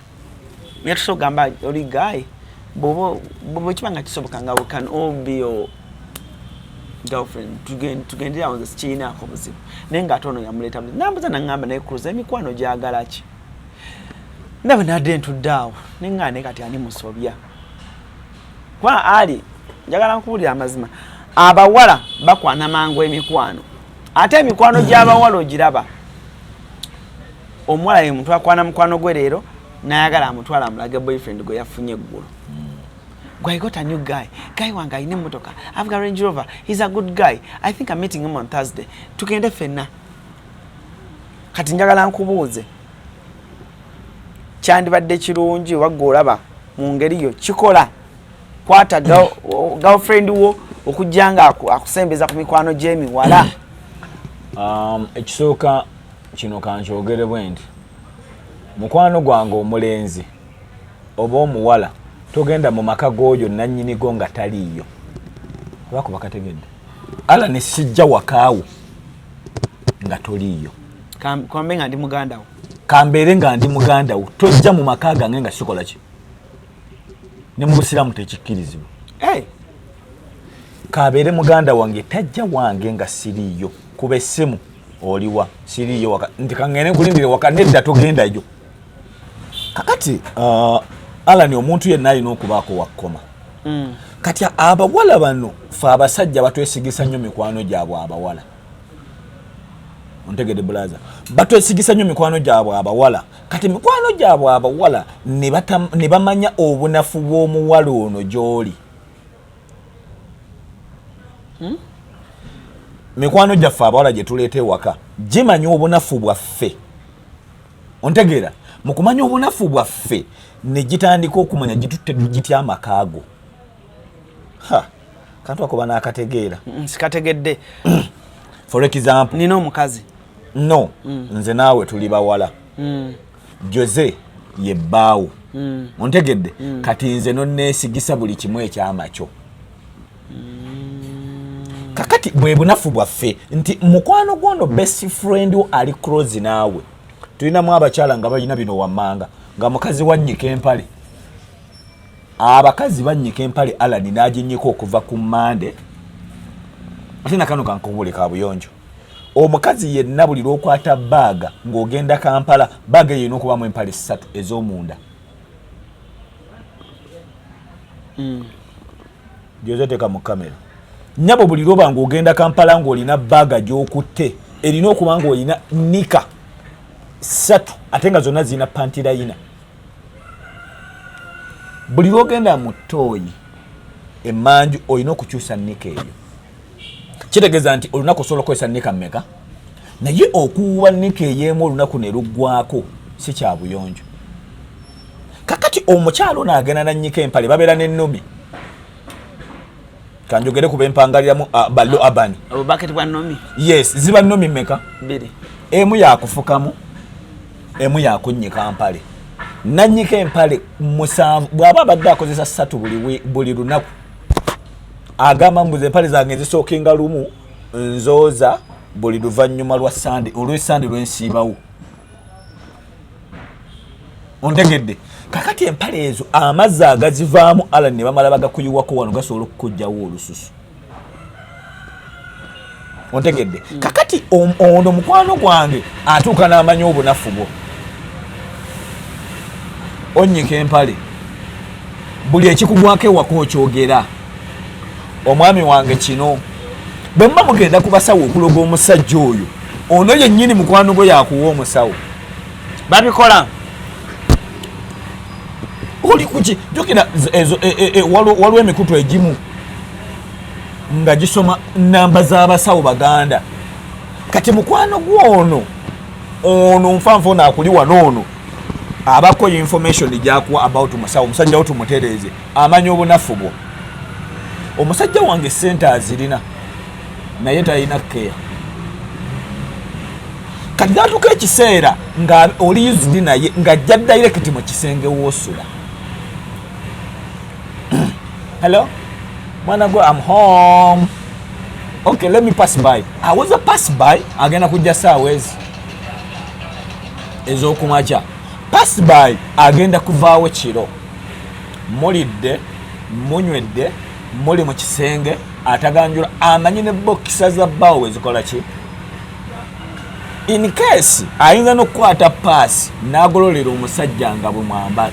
yatuse ogamba oli guy bobo kibanga kisoboka nga we can all be your girlfriend tugendera on the china akobuzibu nenga atono yamuleta nambuza nangamba naye CRUZ emikwano gyagala ki ndabe nadde ntuddawo nenga ne kati ani musobya kwa ali njagala nkuwulira amazima abawala bakwana mangu emikwano ate emikwano gy'abawala ogiraba omuwala ye muntu akwana mukwano gwe leero nayagala amutwala amulage boyfriend gwe yafunye eggulu I got a new guy wange alina emmotoka I've got a Range Rover he's a good guy I think I'm meeting him on Thursday tugende fenna kati njagala nkubuuze kyandibadde kirungi wagga olaba mu ngeri yo kikola kwata girlfriend wo okujjanga akusembeza ku mikwano gy'emiwala ekisooka kino kankyogere bwe nti mukwano gwange omulenzi oba omuwala togenda mu maka goyo nannyinigo nga taliiyo lwako bakategedde ala ne sijja wakaawo nga toliiyo kambe nga ndi mugandawo kambeere nga ndi mugandawo tojja mu maka gange nga sikola ki ne mu busiraamu tekikkirizibwa kabeere muganda wange tajja wange nga siriyo kuba essimu oliwa siriyo nti kangene nkulindire waka nedda togendayo kakati Alani omuntu yenna alina okubaako wakkoma kati abawala bano fe abasajja batwesigisa nnyo mikwano gyabwe abawala ontegedde bulaza batwesigisa nnyo mikwano gyabwe abawala kati mikwano gyabwe abawala ne bamanya obunafu bw'omuwala ono gy'oli mikwano gyaffe abawala gye tuleeta ewaka gimanya obunafu bwaffe ontegeera mu kumanya obunafu bwaffe ne gitandika okumanya gitutte gitya amakaago kantu ako banaakategeera sikategedde for example nina omukazi no nze naawe tuli bawala Jose ye bbaawo ontegedde kati nze nonneesigisa buli kimu ekyamakyo kakati bwe bunafu bwaffe nti mukwano gwono best friend wo ali CRUZ naawe tulinamu abakyala nga balina bino wammanga nga mukazi wannyika empale abakazi bannyika empale Alani n'aginnyika okuva ku Mande ate nakano kankubule ka buyonjo omukazi yenna buli lw'okwata baaga ng'ogenda Kampala baaga yerina okubamu empale 3 ez'omunda gyozeteeka mu kamera nyabo buli lwoba ng'ogenda Kampala ng'olina baaga gy'okutte erina okuba ng'olina nika 3 ate nga zonna zirina pantirayina buli lwogenda mu ttooyi emmanju olina okukyusa nika eyo kitegeeza nti olunaku osobola okukozesa nika mmeka naye okuwuba nika ey'emu olunaku ne luggwako si kya buyonjo kakati omukyalo n'agenda nannyika empale babeera n'ennomi kanjogere kuba empangaliramu ballo Abami obubaketi bwa nnomi yes ziba nnomi mmeka 2 emu yakufukamu emu yakunnyika mpale nannyika empale 7 bw'aba abadde akozesa 3 buli lunaku agamba mbuze empale zange zisookinga lumu nzooza buli luvannyuma lwa Sande olw'Esande lwensiibawo ontegedde kakati empale ezo amazzi agazivaamu Alani ne bamala bagakuyiwako wano gasobola okukujjawo olususu ontegedde kakati ono mukwano gwange atuuka n'amanya obunafu bwo onnyika empale buli ekikugwako ewaka okyogera omwami wange kino bwe mba mugenda ku basawo okuloga omusajja oyo ono yennyini mukwano gwe yakuwa omusawo babikola oli kuki jokina waliwo emikutu egimu nga gisoma namba z'abasawo baganda kati mukwano gwono ono nfanfa ono akuli wano ono abako information gyakuwa about musawo omusajja wo tumutereeze amanya obunafu bwo omusajja wange sente azirina naye talina keya kati gatuuka ekiseera nga oli used naye ng'ajja direct mu kisenge woosula hello mwana gwe I'm home okay let me pass by awoza pass by agenda kujja saawa ez'okumakya pass by agenda kuvaawo kiro mulidde munywedde muli mu kisenge ataganjula amanyi ne bokisa za bbaawo ezikola ki in case ayinza n'okukwata paasi n'agololera omusajja nga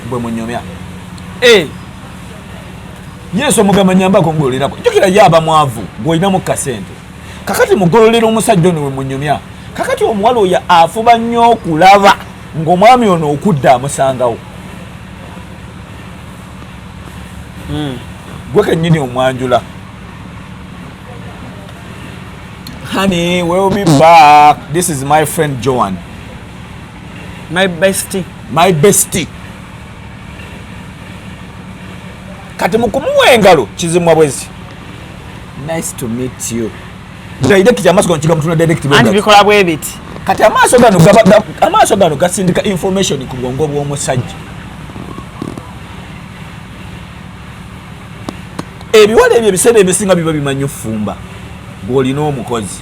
bwe munyomya yesu omugamba nyambako ngololerako jukira yaba mwavu gw'olinamu kasente kakati mugololera omusajja ono we munyomya kakati omuwala oyo afuba nnyo okulaba ng'omwami ono okudda amusangawo gwe kennyini omwanjula honey we'll be back this is my friend Joan my bestie kati mukumuwa engalo kizimwa bwezi nice to meet you direct kyamaaso gano kiga mutuna direct anti bikola bwe biti kati amaaso gano gasindika information ku bwongo bw'omusajja ebiwala ebyo ebiseera ebisinga biba bimanyi fumba gw'olina omukozi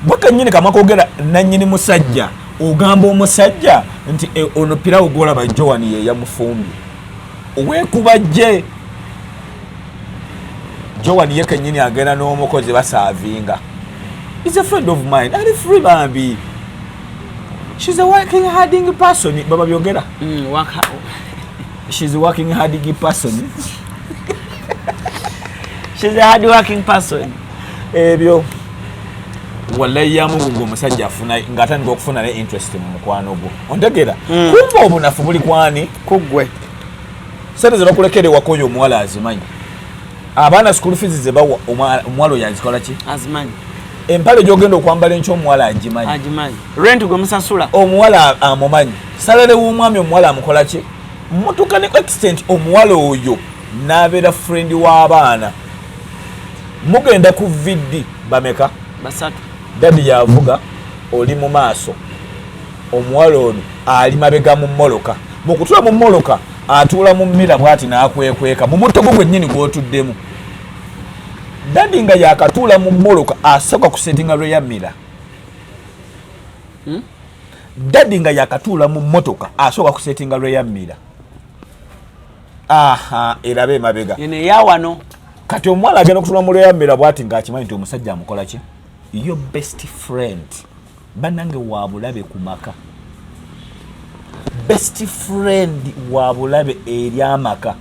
bwaka nnyini kamakogera nannyini musajja ogamba omusajja nti ono pirawo gwolaba Joan ye yamufumbye weekuba gye Joan ye kenyini agenda n'omukozi basavinga. He's a friend of mine. Ali free bambi. She's a working harding person. Baba byogera. She's a working harding person. She's a hard working person. Ebyo. Wallahi ya Mungu omusajja afuna ngatandika okufuna ne interest mu mukwano gwo. Ontegera. Kumva obunafu buli kwani kugwe. Sente zino kulekere wakoyo omuwala azimanyi. Abaana school fees zebawa omwalo yazikola ki? Azimanyi. Empale gyogenda okwambala enkyo omuwala agimanyi. Agimanyi. Rent gwe musasula. Omuwala amumanyi. Salale w'omwami omuwala amukola ki? Mmotoka ne extent omuwala oyo n'abeera friend w'abaana. Mugenda ku vidi bameka? Basatu. Dadi yavuga oli mu maaso. Omuwala ono ali mabega mu mmoloka. Mu kutula mu mmoloka atuula mu mmira bw'ati n'akwekweka mu mutto gwe nnyini gw'otuddemu. Dadi nga yakatuula mu mmoloka asooka kusetinga lweya mmira. Dadi nga yakatuula mu mmotoka asooka kusetinga lweya mmira. Aha, erabe emabega. Yene yawano. Kati omuwala agenda okutuula mu lweya mmira bw'ati ng'akimanyi nti omusajja amukola ki? Your best friend. Banange wabulabe ku maka. Best friend wabulabe eri amaka.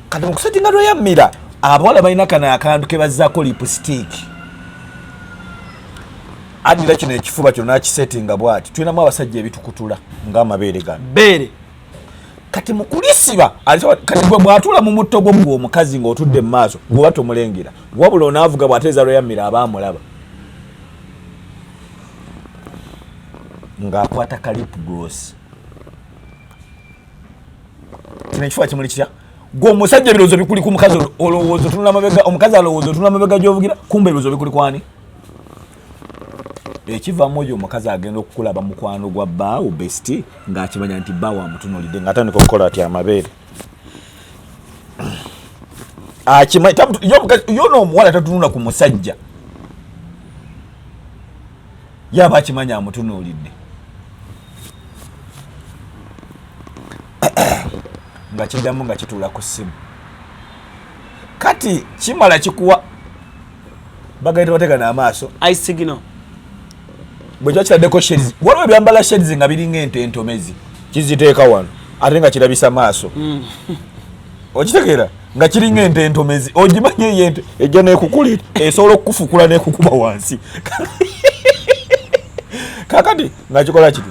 Kati mukusetinga lweya mmira abawala balina kana akantu ke bazzaako lipstick. Adira kino ekifuba kyo n'akisetinga bw'ati. Tulinamu abasajja ebitukutula ng'amabeere gano. Beere. Kati mukulisiba kati bw'atula mu mutto gwo omukazi ng'otudde mu maaso gwoba tomulengera. Wabula onaavuga bw'ateeza lweya mmira abaamulaba. Ng'akwata ka lip gloss. Kino ekifuba kimuli kitya? Gwe omusajja ebirowoozo bikuli ku mukazi olowooza otunula mabega, omukazi alowooza otunula mabega gy'ovugira, kumba ebirowoozo bikuli kwani? Ekivaamu oyo omukazi agenda okukulaba mukwano gwa bbaawo besti ng'akimanya nti bbaawo amutunuulidde ng'atandika okukola ati amabeere. Akimanyi yo n'omuwala tatunula ku musajja. Yaba akimanya amutunuulidde. Nga kiddamu nga kituula ku ssimu. Kati kimala kikuwa bagaita batega n'amaaso. I signal. Bwe kitaddeko shades. Waliwo ebyambala shades nga biringa ente entomezi. Kiziteeka wano. Ate nga kirabisa maaso. Okitegeera? Nga kiringa ente entomezi. Ogimanye yente ejja n'ekukulira. Esobola okukufukula n'ekukuba wansi. Kakati nga kikola kiti.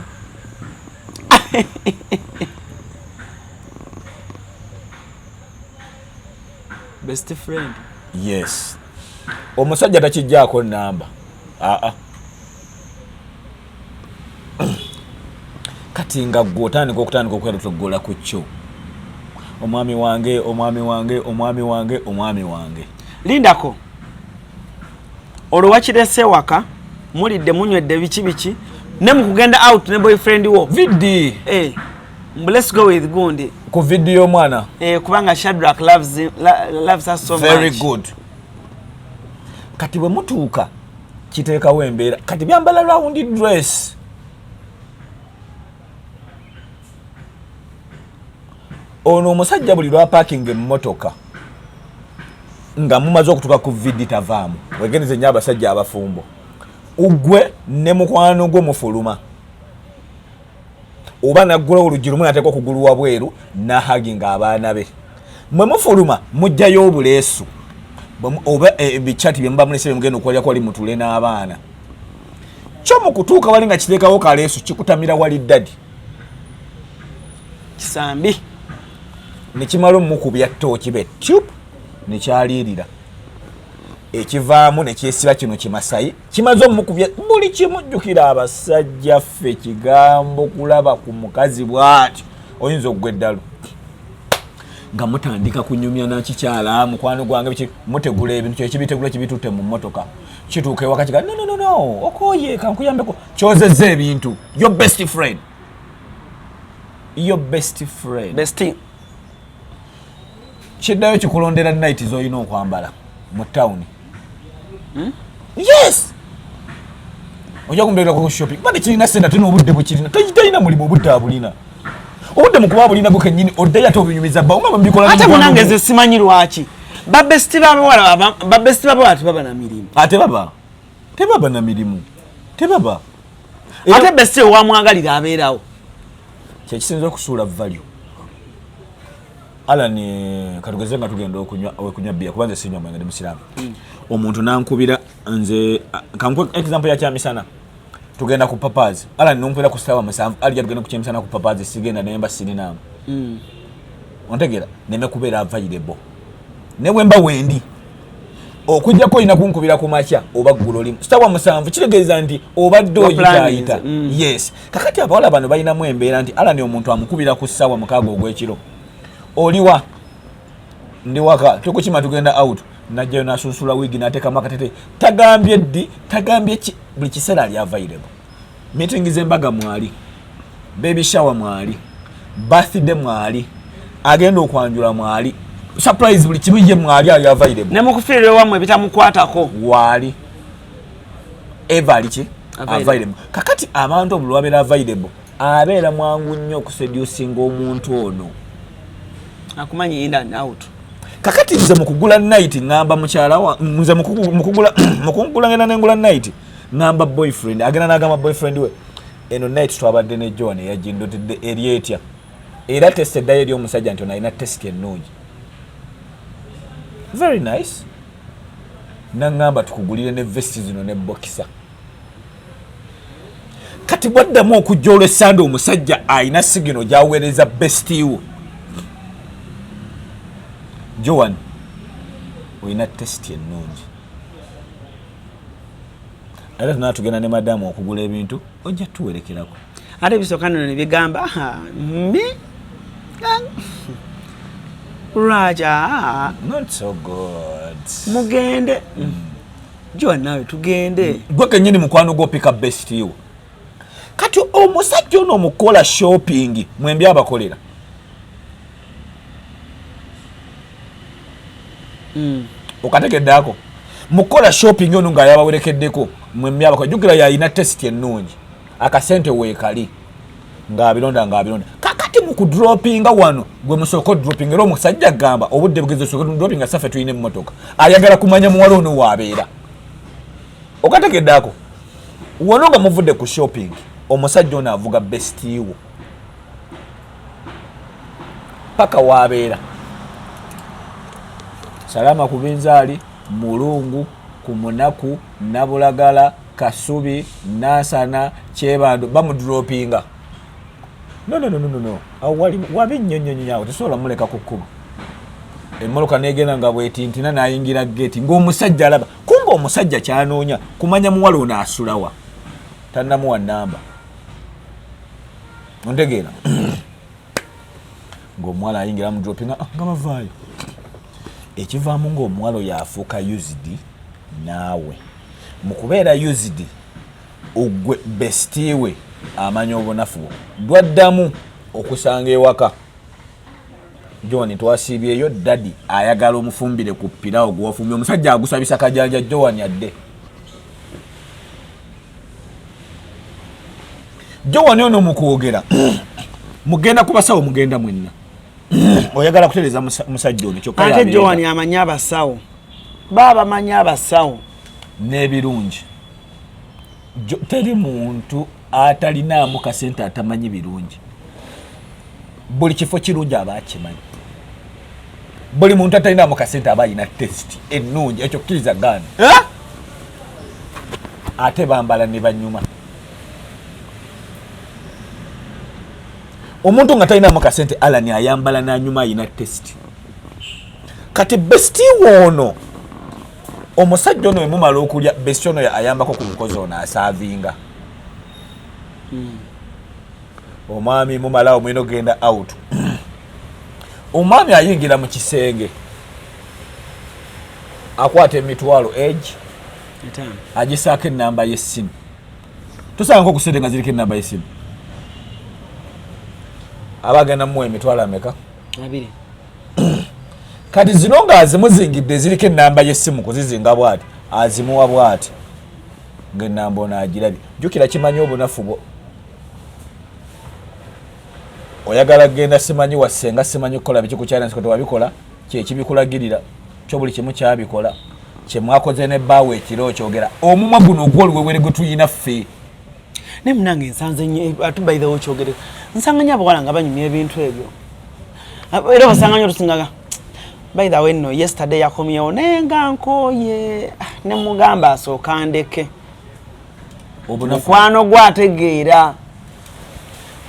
Best friend. Yes. Omusajja takijjaako namba. Kati nga gw'otandika okutandika okwerotoggola ku kyo. Omwami wange, omwami wange, omwami wange, omwami wange. Lindako. Olwo wakirese waka, mulidde munywedde biki ne mukugenda out ne boyfriend wo. Vidi. Let's go with Gundi. Ku video mwana. Kubanga Shadrack loves us so very much. Good. Kati bwe mutuuka kiteekawo embeera. Kati byambala round dress. Ono omusajja buli lwa parking emmotoka nga mumaze okutuuka ku vidi tavaamu. Wegeneze nnyo abasajja abafumbo. Ugwe ne mukwano gwo mufuluma. Oba naggula oluggi lumu nateekwa okugulu wabweru n'ahaginga abaana be. Mwe mufuluma mujjayo obuleesu. Oba ebichati bye muba mulese mugenda okwalya kwali mutule n'abaana. Kyo mu kutuuka wali nga kiteekawo kaleesu kikutamira wali ddadi. Kisambi. Ne kimala omukubya ttooki be tup ne kyaliirira. Ekivaamu ne kyesiba kino kimasayi kimaze omukubya buli kimujjukira abasajja ffe kigambo kulaba ku mukazi bw'ati oyinza okugwa eddalu nga mutandika kunyumya nakikyala mukwano gwange mutegula ebintu kyekibitegula kibitutte mu mmotoka kituuka ewaka kiga no okoye kankuyambeko kyozezza ebintu your best friend bestie kiddayo kikulondera night z'olina okwambala mu tawuni. Yes. Ojja kumbera ku shopping. Bade kirina senda tino obudde bukirina. Tajina mulimu obudde abulina. Obudde mukuba abulina go kennyini oddeya to binyumiza ba umama mbikola. Ate munange ze simanyi lwaki. babesti babawala tebaba na mirimu. Tebaba na mirimu. Tebaba. Ate besti wamwagalira abeerawo. Kyekisinza okusuula value. Alani katugeze nga tugenda okunywa bia kubanze sinywa mwenge ndi musiramu. Omuntu nankubira nze kankwe example ya kyamisana. Tugenda ku papazi. Alani numpira ku sawa musanvu ali tugenda ku kyamisana ku papazi sigenda nemba sininamu. Ontegera neme kubeera available. Newe mba wendi. Okujja ko ina kunkubira ku macha oba guloli. Sawa musanvu kiregeeza nti obadde oyita. Yes. Kakati abawala bano balina mu embeera nti alani omuntu amukubira ku sawa mukago ogwekiro. Oliwa ndi waka tukukima tugenda out najja nasusula wigi nateka makatete tagambye ddi tagambye buli kiseera ali available. Meeting zembaga mwali, baby shower mwali, birthday mwali, agenda okwanjula mwali, surprise buli kibije mwali ali available. Ne mukufirire wamwe bitamukwatako wali every available. Kakati abantu obulwabera available abeera mwangu nnyo okuseducinga omuntu ono. Akumanyi in and out. Kakati nze mukugula night ngamba mukyala wa nze mukugula ngena nengula night ngamba boyfriend agenda nagamba boyfriend we eno night twabadde ne John yajindotedde erietya era test diary omusajja nti ona ina test ennungi. Very nice. Nangamba tukugulire ne vest zino ne boxer. Kati bwaddamu okujja olw'essande omusajja ayina sigino gyaweereza bestiwo. Joan, oyina test ennungi. Era tunatugenda ne madamu okugula ebintu ojja tuwerekerako. Ate bisokano ne bigamba Raja not so good. Mugende. Joan nawe tugende. Gweke nyini mukwano go pick up best you. Kati omusajja ono mukola shopping mwembi abakolera. Okategeddako mukola shopping ono nga yabawerekeddeko mwembi abakola jukira yalina test ennungi akasente weekali ng'abironda. Kakati mu kudropinga wano gwe musoko dropping era omusajja gamba obudde bugeze soko dropping asafe tuyine mmotoka ayagala kumanya muwala ono wabeera. Okategeddako wano nga muvudde ku shopping omusajja ono avuga bestiwo paka wabeera. Salama ku binzaali, Mulungu, ku Munaku, Nabulagala, Kasubi, Nasana, Kyebando bamudropinga. No. Awali wabinyonyo tesobola muleka kukuba. Emmoloka negenda nga bwetintina nayingira gate ng'omusajja alaba. Kumba omusajja kyanoonya kumanya muwala ono asulawa. Tannamuwa namba. Ontegeera. Ng'omuwala ayingira mudropinga nga bavaayo. Ekivaamu ng'omuwalo yafuuka used naawe mukubeera used ogwe bestiwe amanya obunafu dwaddamu okusanga ewaka. John twasiibyeyo daddy ayagala omufumbire ku pirawo gwofumbye omusajja agusabisa kajanja John yadde. John ono mukwogera mugenda kubasawo mugenda mwenna. Oyagala kutereza musajja ono kyokka ate Joan amanya abasawo baba manya abasawo n'ebirungi. Teri muntu atalinaamu kasente atamanyi birungi. Buli kifo kirungi aba akimanyi. Buli muntu atalinaamu kasente aba alina test ennungi ekyo kkiriza gana. Ate bambala ne banyuma. Omuntu nga talina makasente alani ayambala nanyuma ayina test. Kati besti wono omusajja ono emumala okulya besti ono ayambako ku mukozi ono asaavinga. Omwami mumala omwino genda out. Omwami ayingira mu kisenge akwata emitwalo age agisaako ennamba y'essimu. Tosanga nko kusente nga ziriko ennamba y'essimu. Abagenda mu emitwalo ameka? 2. Kati zino nga azimuzingidde ziriko ennamba y'essimu kuzizinga bwati azimuwa bwati ng'ennamba ono agirabye. Jjukira kimanyi obunafu bwo. Oyagala genda simanyi wassenga simanyi kukola biki ku challenge ko tewabikola kye kibikulagirira kyo buli kimu kyabikola kyemwakoze ne Babwe ekiro kyogera omumwa guno ogw'oluwewere gwe tuyina ffe ne munange nsanze nnyo atubayidewo kyogere nsanganya abawala nga banyumya ebintu ebyo era basanganya otusingaga by the way no yesterday yakomyewo naye nga nkooye ne mugamba asooka ndeke mukwano gwategeera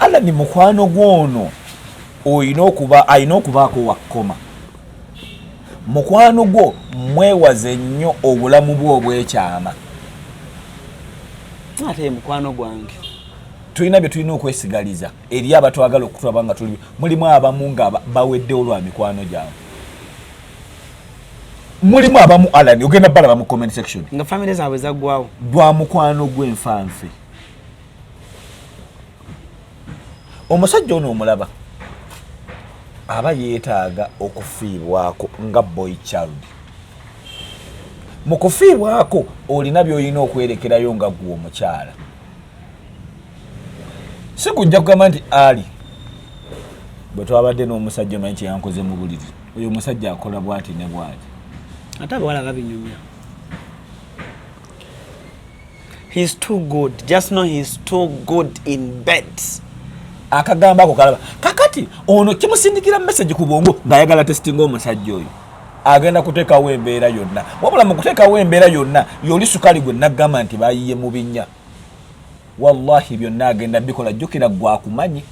ala ni mukwano gwono ayina okubaako wakoma mukwano gwo mwewaze nnyo obulamu bwe obwekyama ate mukwano gwange tulina bye tulina okwesigaliza eri abatwagala okutulaba nga tuli mulimu abamu nga baweddewo lwa mikwano gyabwe mulimu abamu alani ogenda balaba mu comment section nga family zaabwe zaggwawo lwa mukwano gw'enfanfe omusajja ono omulaba aba yeetaaga okufiibwako nga boy child mu kufiibwako olina by'olina okwerekerayo nga gwe omukyala si kujja kugamba nti ali bwe twabadde n'omusajja omanyi kyeyankoze mu buliri oyo omusajja akola bwati ne bwati ate abawala babinyumya he's too good just know he's too good in bed akagamba ako kalaba kakati ono kimusindikira message ku bwongo ng'ayagala testinga omusajja oyo agenda kuteekawo embeera yonna wabula mu kuteekawo embeera yonna yoli sukali gwe nagamba nti bayiye mu binnya wallahi byonna agenda bikola jjukira gwakumanyi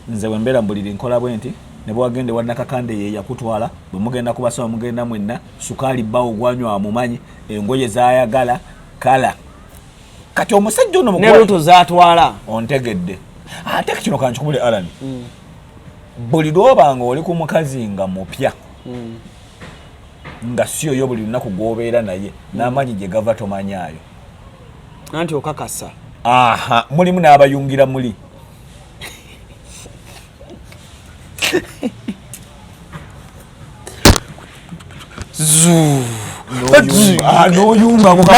nze bwe mbeera mbuliri nkola bwe nti ne bwagende wannakakande ye yakutwala bwe mugenda kubasaba mugenda mwenna sukali bbawo gwanywa amumanyi engoye zaayagala kala kati omusajja ono ne luto zaatwala ontegedde ate kino kankikubule Alan buli lwobanga oli ku mukazi nga mupya nga si oyo buli lunaku gw'obeera naye n'amanyi gye gava tomanyaayo anti okakasa aha mulimu n'abayungira muli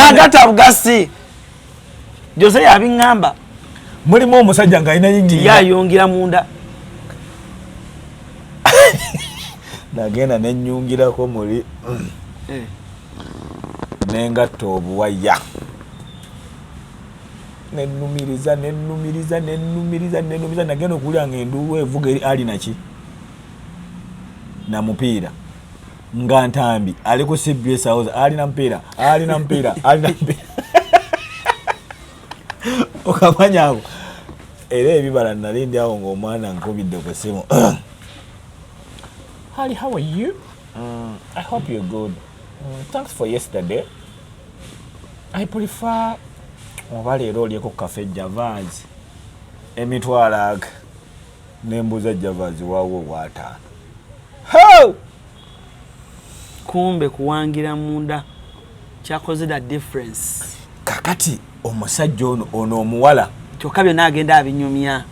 n'agata bugasi Jose yabiŋŋamba mulimu omusajja ng'alina yingi yayungira munda nagenda nenyungirako muli nengatta obuwaya nenumiriza nagenda okuwulira nga enduulu evuga eri ali naki na mupiira nga ntambi ali ku CBS House alina mupiira okamanya ako era ebibala nalindi awo ng'omwana nkubidde ku simu Holly, how are you? I hope you're good. Thanks for yesterday. I prefer oba leero olyeko cafe Javaz emitwalo aga nembuza Javaz waawo waataano kumbe kuwangira munda kyakoze da difference kakati omusajja ono omuwala kyokka byonna agenda abinyumya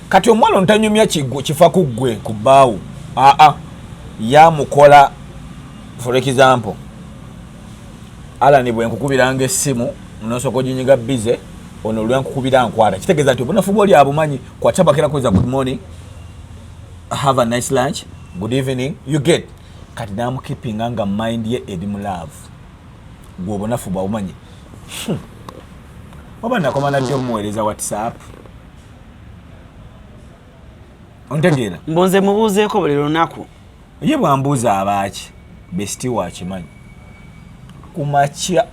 kati omuwala ontanyumya kifa ku ggwe ku bbaawo yamukola for example Alani bwe nkukubiranga essimu nosooka oginyiga bize ono lwenkukubira nkwata kitegeeza nti obunafu bwoli abumanyi kwatabakira kweza good morning have a nice lunch good evening you get kati namukipinga nga mind ye eri mu love gwe obunafu bwabumanyi oba nakoma najja omuweereza WhatsApp ontegeera mbonze mubuuzeeko buli lunaku ye bwambuuza abaaki besiti wakimanyi kumakya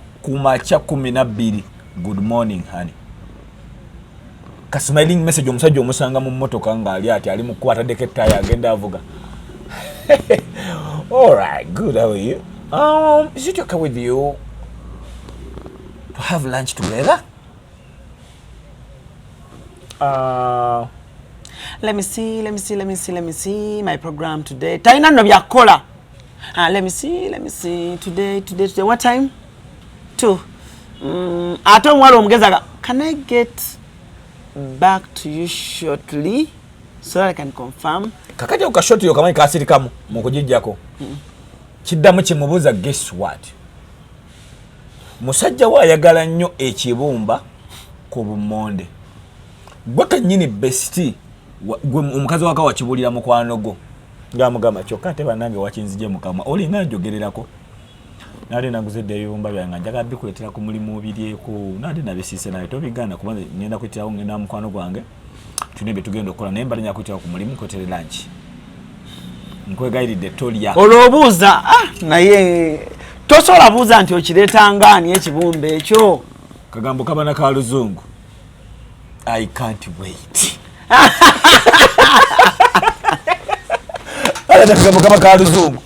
12 good morning honey ka smiling message omusajja omusanga mu mmotoka ng'ali ati ali mu kwataddeko ettaya agenda avuga all right good how are you is it okay with you to have lunch together let me see my program today talina nno byakukola let me see today what time 2 ate omuwala omugezaga can I get back to you shortly so that I can confirm kakati okashoti okamanyi kasirikamu mukugijjako kiddamu kimubuuza guess what musajja we ayagala nnyo ekibumba ku bumonde gwe kennyini besiti gwe omukazi waka wakibulira mukwano gwo ngamugamba kyokka ate bannange wakinzije mukama olina njogererako nali naguzedde ebibumba byange njagala bikuleetera ku mulimu biryeko nali nabisiise naye tobigaana kubanga ngenda kuyitirawo ngenda mukwano gwange tulina bye tugenda okukola naye mbalinya kuyitirawo ku mulimu kwetere lanki nkwegayiridde tolya olwobuuza naye tosobola buuza nti okireetangaani ekibumba ekyo kagambo kabana ka luzungu I can't wait kagambo kabana ka luzungu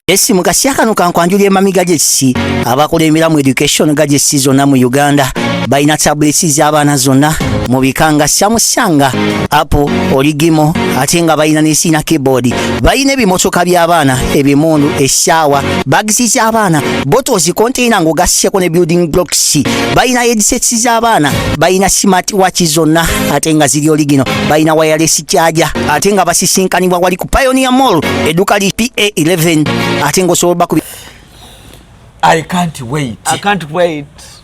esi mukasya kano kankwanjulya emamiga gy'ekisi abakola emiramu education gagesi zonna mu Uganda balina tablets z'abaana zonna mu bikanga Samusanga Apple Origimo ate nga balina n'esiina keyboard balina ebimotoka by'abaana ebimundu essaawa bagisi z'abaana bottles container ng'ogasseko ne building blocks balina headsets z'abaana balina smart watch zonna ate nga ziri origino balina wireless charger ate nga basisinkanibwa wali ku Pioneer Mall edduka li PA11 ate ngosobola bakubi I can't wait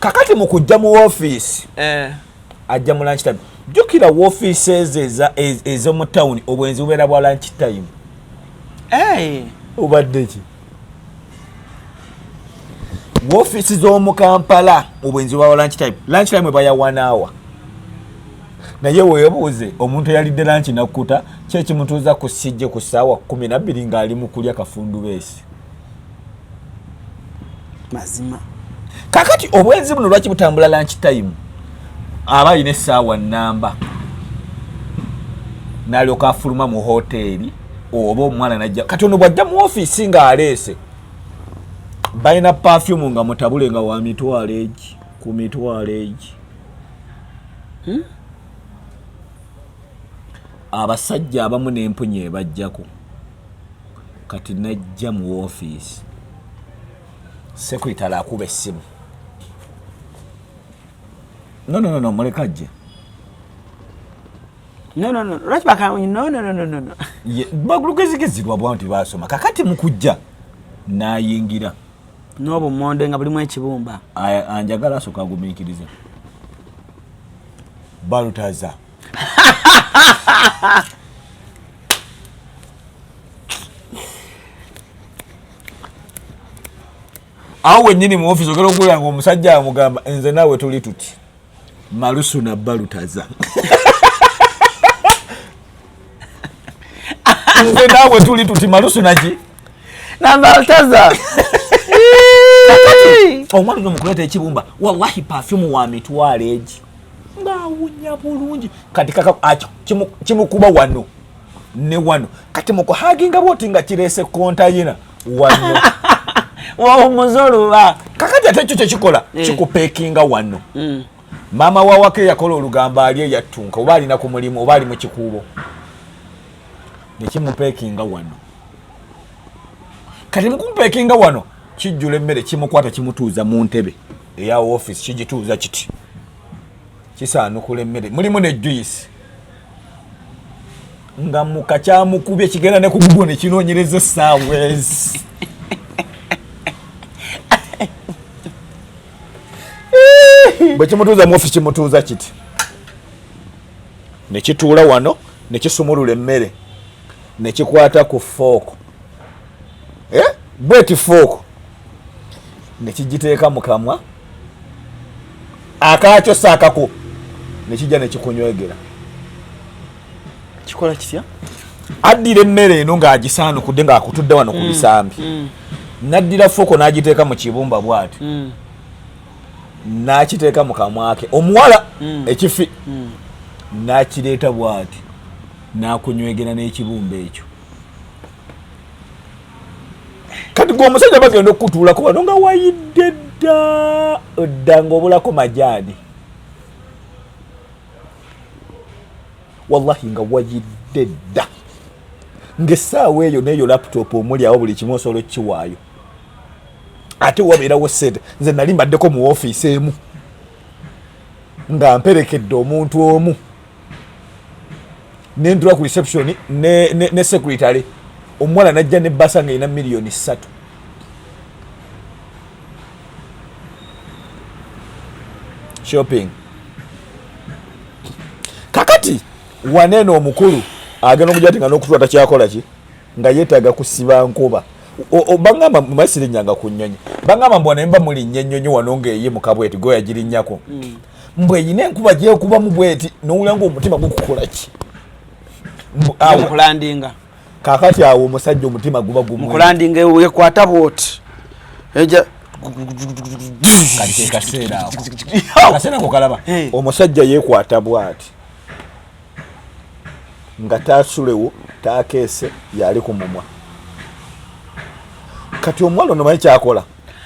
kakati mu kujja mu office ajja mu lunch time jukira offices ezo mu town obwenzi bubeera bwa lunch time ubadde ki office z'omu Kampala obwenzi bwa lunch time baya 1 hour naye weebuuze omuntu yalidde lunch nakuta kyekimutuuza ku sijje ku ssaawa 12 ng'ali mu kulya kafundu beesi mazima kakati obwenzi buno lwaki butambula lunch time aba alina essaawa nnamba n'alyoka afuluma mu hoteri oba omwana najja kati ono bw'ajja mu ofiisi ng'aleese balina perfume nga mutabule nga wa mitwalo egi ku mitwalo egi abasajja abamu n'empunya ebajjako kati najja mu ofiisi secretary akuba essimu no mulekajje no lwaki baka no bagulugezigezirwa bwanti basoma kakati mukujja nayingira n'obumonde nga bulimu ekibumba anjagala asooka agumiikiriza balutaza awo wennyini mu office ogera okulanga omusajja amugamba nze naawe tuli tuti malusu na balutaza nze naawe tuli tuti malusu naki na balutaza omwana uno mukuleeta ekibumba wallahi perfume wa mitwalo egi ng'awunya bulungi kati kaka kimukuba wano ne wano kati mukuhaginga bwoti nga kireese kontayina wano muzuluba kakati ate ekyo kyekikola kikupeekinga wano maama wawake yakola olugamba ali eyattunka oba alina ku mulimu oba ali mu kikuubo nekimupeekinga wano kati mukumupeekinga wano kijjula emmere kimukwata kimutuuza mu ntebe eya office kigituuza kiti kisaanukula emmere mulimu ne juice nga mukakyamukubye kigenda ne kugugwo ne kinoonyereza essaawa ezi bwe kimutuuza mu office kimutuuza kiti ne kituula wano ne kisumulula emmere ne kikwata ku fooko bweti fooko ne kigiteeka mu kamwa akaakyo saakako ne kijja ne kikunywegera kikola kitya addira emmere eno ng'agisaanukudde ng'akutudde wano ku bisambi n'addira fooko n'agiteeka mu kibumba bw'ati n'akiteeka mu kamwa ke omuwala ekifi n'akireeta bw'ati n'akunywegera n'ekibumba ekyo kati gweomusajja bagenda okukutuulako wano nga wayidde dda ng'obulako majaani wallahi nga wayidde dda ng'essaawa eyo n'eyo laputopu omuli awo buli kimu osobola okukiwaayo ate wabeerawo sente nze nali mbaddeko mu ofiisi emu nga mperekedde omuntu omu nendula ku reception ne secretary omuwala najja ne basa nga ina miliyoni 3 shopping kakati wanene omukulu agenda okujja ati nga n'okutula takyakola ki nga yeetaaga kusiba nkuba bangamba masirinyanga ku nnyonyi bangamba mbwana emba muli nnyonyi wano ng'eye mu kabweti gwe yagirinnyako mbwe eyina enkuba gyekuba mu bweti n'owulira ng'omutima gukukola ki mukulandinga kaakati awo omusajja omutima guba mukulandinga yekwata bwoti eja kati kaseera ako kaseera ko kalaba omusajja yeekwata bwati nga taasulewo taakeese yali ku mumwa kati omuwala ono manyi kyakola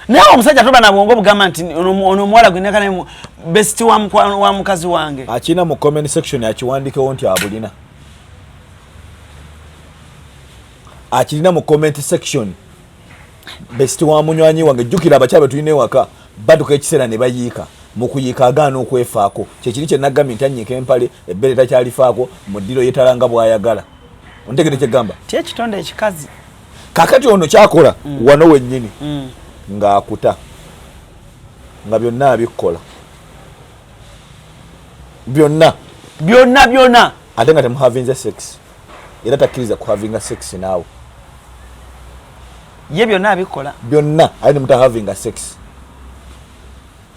naye omusajja toba na bwongo bugamba nti ono omuwala gwenekana besiti wa mukazi wange akina mu comment section akiwandikewo nti abulina akirina mu comment section besiti wa munywanyi wange jjukira abakyala tulina ewaka baduka ekiseera ne bayiika mu kuyiika agaana okwefaako kyekiri kye nagambye nti anyiika empale ebbere takyalifaako mu ddiro yeetalanga bw'ayagala ontegere kyegamba ti ekitonde ekikazi kakati ono kyakola wano wennyini ng'akuta nga byonna abikkola byonna ate nga temuhavinze sex era takkiriza kuhavinga sex naawe ye byonna abikola byonna ate nemutahavinga sex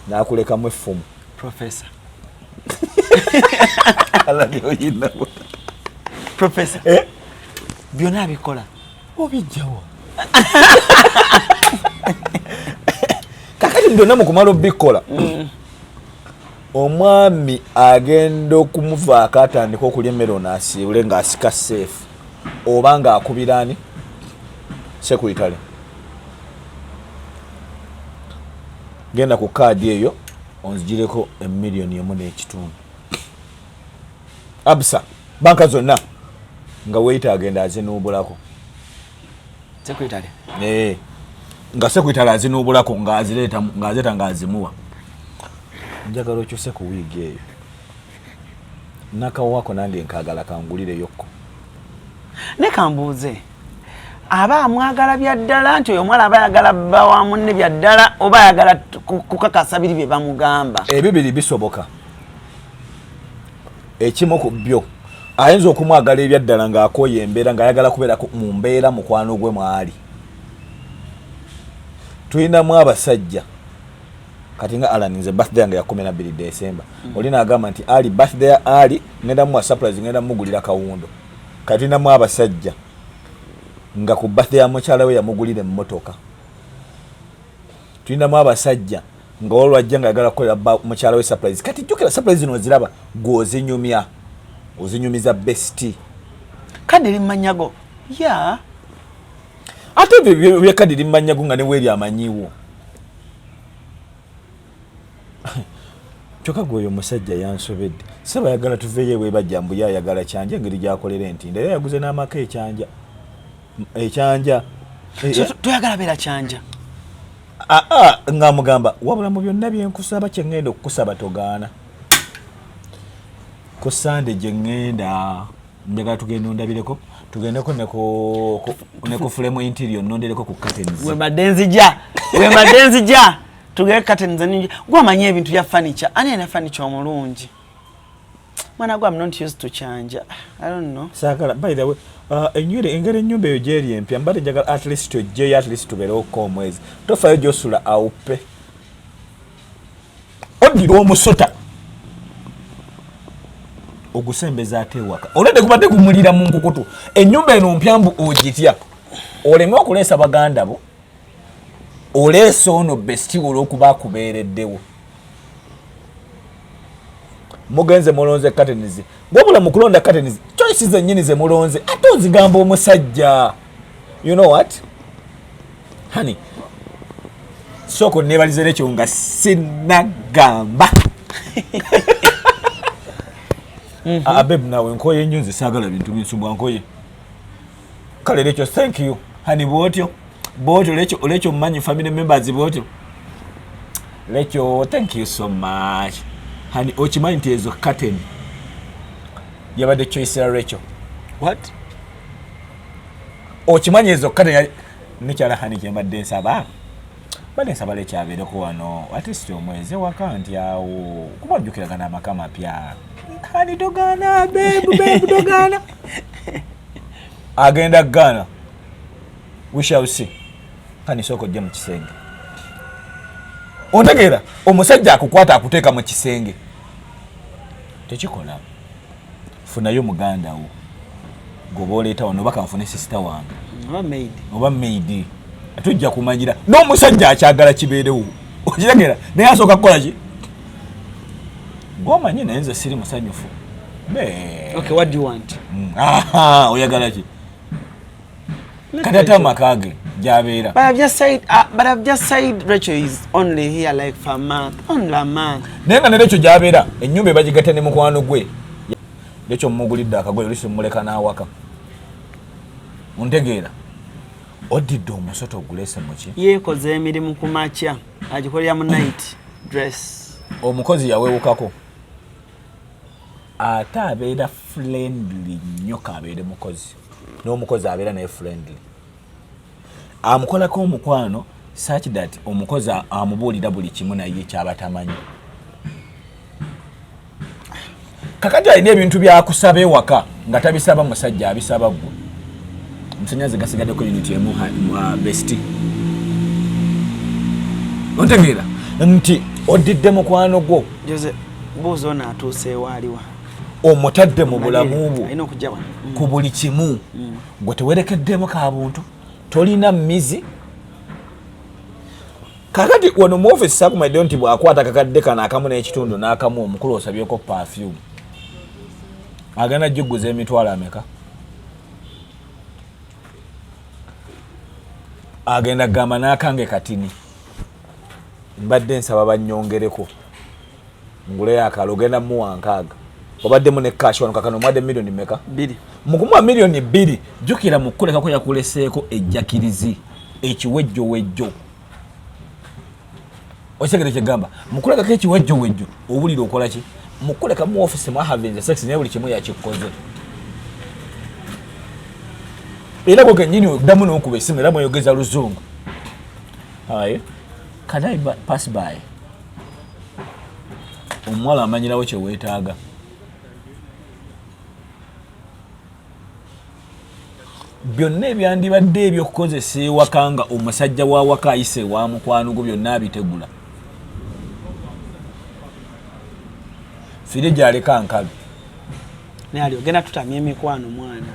nakulekamu effumu professor professor byonna abikola obijjawa kakati byonna mukumala obikola omwami agenda okumuvaako atandika okulya emmere ono asiibule ng'asika seefu oba ng'akubiraani sekuritale genda ku kaadi eyo onzigireko $1,000,000 absa banka zonna nga weita agenda azinuubulako sekuritale nga sekuritale azinuubulako ng'azireeta ng'azimuwa njagala okyuse ku wiigi eyo nakawako nange nkagala kangulireyokko ne kambuuze aba amwagala bya ddala nti oyo omwala aba ayagala bba wa munne bya ddala oba ayagala kukakasa biri bye bamugamba ebibiri bisoboka ekimu ku byo ayinza okumwagala ebya ddala ng'akooya embeera ng'ayagala kubeera mu mbeera mukwano gwe mwali tulinamu abasajja kati nga Alan nze birthday yange ya 12 December olina agamba nti ali birthday ya ali ngenda mu surprise ngenda mugulira kawundo kati tulinamu abasajja nga ku birthday ya mukyala we yamugulira emmotoka tulinamu abasajja nga olwajja nga yagala kukolera mukyala we surprise kati jjukira surprise zino ziraba gwozinyumya ozinyumiza besti kadi limanyago ya ate bye kadi limanyago nga ne weeri amanyiwo kyokka gwe oyo omusajja yansobedde saba yagala tuveeyo ewe bajja mbu yayagala kyanja engeri gyakolera entindo era yaguze n'amaka ekyanja toyagala beera kyanja nga mugamba wabula mu byonna byenkusaba kyeŋŋenda okukusaba togaana ku sande gye ŋŋenda njagala tugenda ondabireko tugendeko ne ku fulemu interior nondereko ku curtains webadde nzija tugere curtains ningi gwamanya ebintu bya furniture ani ena furniture omulungi mwana gwa I'm not used to kyanja I don't know sakala by the way engeri ennyumba eyo gyeri empya mbadde njagala at least ojjeyo at least tubeereko omwezi tofayo gyosula awuppe oddira omusota ogusembeza ate ewaka olwedde kubadde kumulira mu nkukutu ennyumba eno mpyambu ogitya oleme okuleesa baganda bo oleesa ono besti olw'okuba akubeereddewo mugenze mulonze curtains wabula mu kulonda curtains choices zennyini ze mulonze ate ozigamba omusajja you know what honey soko nebalize nekyo nga sinagamba abeb nawe nkoye nnyo nze saagala bintu binsumwa nkoye kale lekyo thank you honey bwotyo lekyo mmanyi family members bwotyo lekyo thank you so much honey okimanyi nti ezo curtain yabadde choice ya Rachel what okimanyi ezo curtain nekyala honey kyembadde nsaba badde nsaba lekyabeereko wano at least omwezi waka nti awo kuba njukiraga n'amaka mapya honey togaana bebu togaana agenda Ghana we shall see kani soko je mu kisenge ontegeera omusajja akukwata akuteeka mu kisenge tekikola funayo muganda wo goboleeta wano baka nfune sister wange oba maid atujja kumanyira n'omusajja akyagala kibeerewo okitegeera naye asooka kukola ki gwomanyi naye nze siri musanyufu okay, what do you want? Oyagala ki kadata makage jabeera but I've just said Rachel is only here like for a month, only a month. Nenga ne Rachel jabeera ennyumba bagigatte ne mukwano gwe Rachel mugulidde akagwe lisi muleka n'awaka ontegeera odidde omusoto ogulese muki yeekoze emirimu ku makya agikolera mu night dress omukozi yawewukako ate abeera friendly nnyo kabeere mukozi n'omukozi abeera naye friendly amukolako omukwano such that omukozi amubuulira buli kimu naye kyaba tamanyi kakati alina ebintu byakusaba ewaka nga tabisaba musajja abisaba gwe omusanyaze gasigaddeko unity emu besti ontegeera nti odidde mukwano gwo Jose buuzo ono atuuse ewaaliwa omutadde mu bulamu bwo ku buli kimu gwe tewerekeddemu kabuntu tolina mizi kakati wano mu office sakumaidde nti bwakwata kakadde kana akamu n'ekitundu n'akamu omukulu osabyeko perfume agenda jjuguza emitwalo ameka agenda gamba n'akange katini mbadde nsaba bannyongereko nguleyo akalo ogenda muwankaaga obaddemu ne cash wano kakano mwadde milioni meka 2 mukumuwa milioni 2 jjukira mukulekako yakuleseeko ejjakirizi ekiwejjowejjo okitegere kyegamba mukulekako ekiwejjowejjo owulira okola ki mukuleka mu office mwahavinze sex naye buli kimu yakikoze era gwe kennyini oddamu n'okuba essimu era mweyogeza luzungu aye can I pass by omuwala amanyirawo kye weetaaga byonna ebyandibadde ebyokukozesa ewaka nga omusajja wa waka ayise wa mukwano gwo byonna abitegula fire gyaleka nkalu naye ogenda tutamya emikwano mwana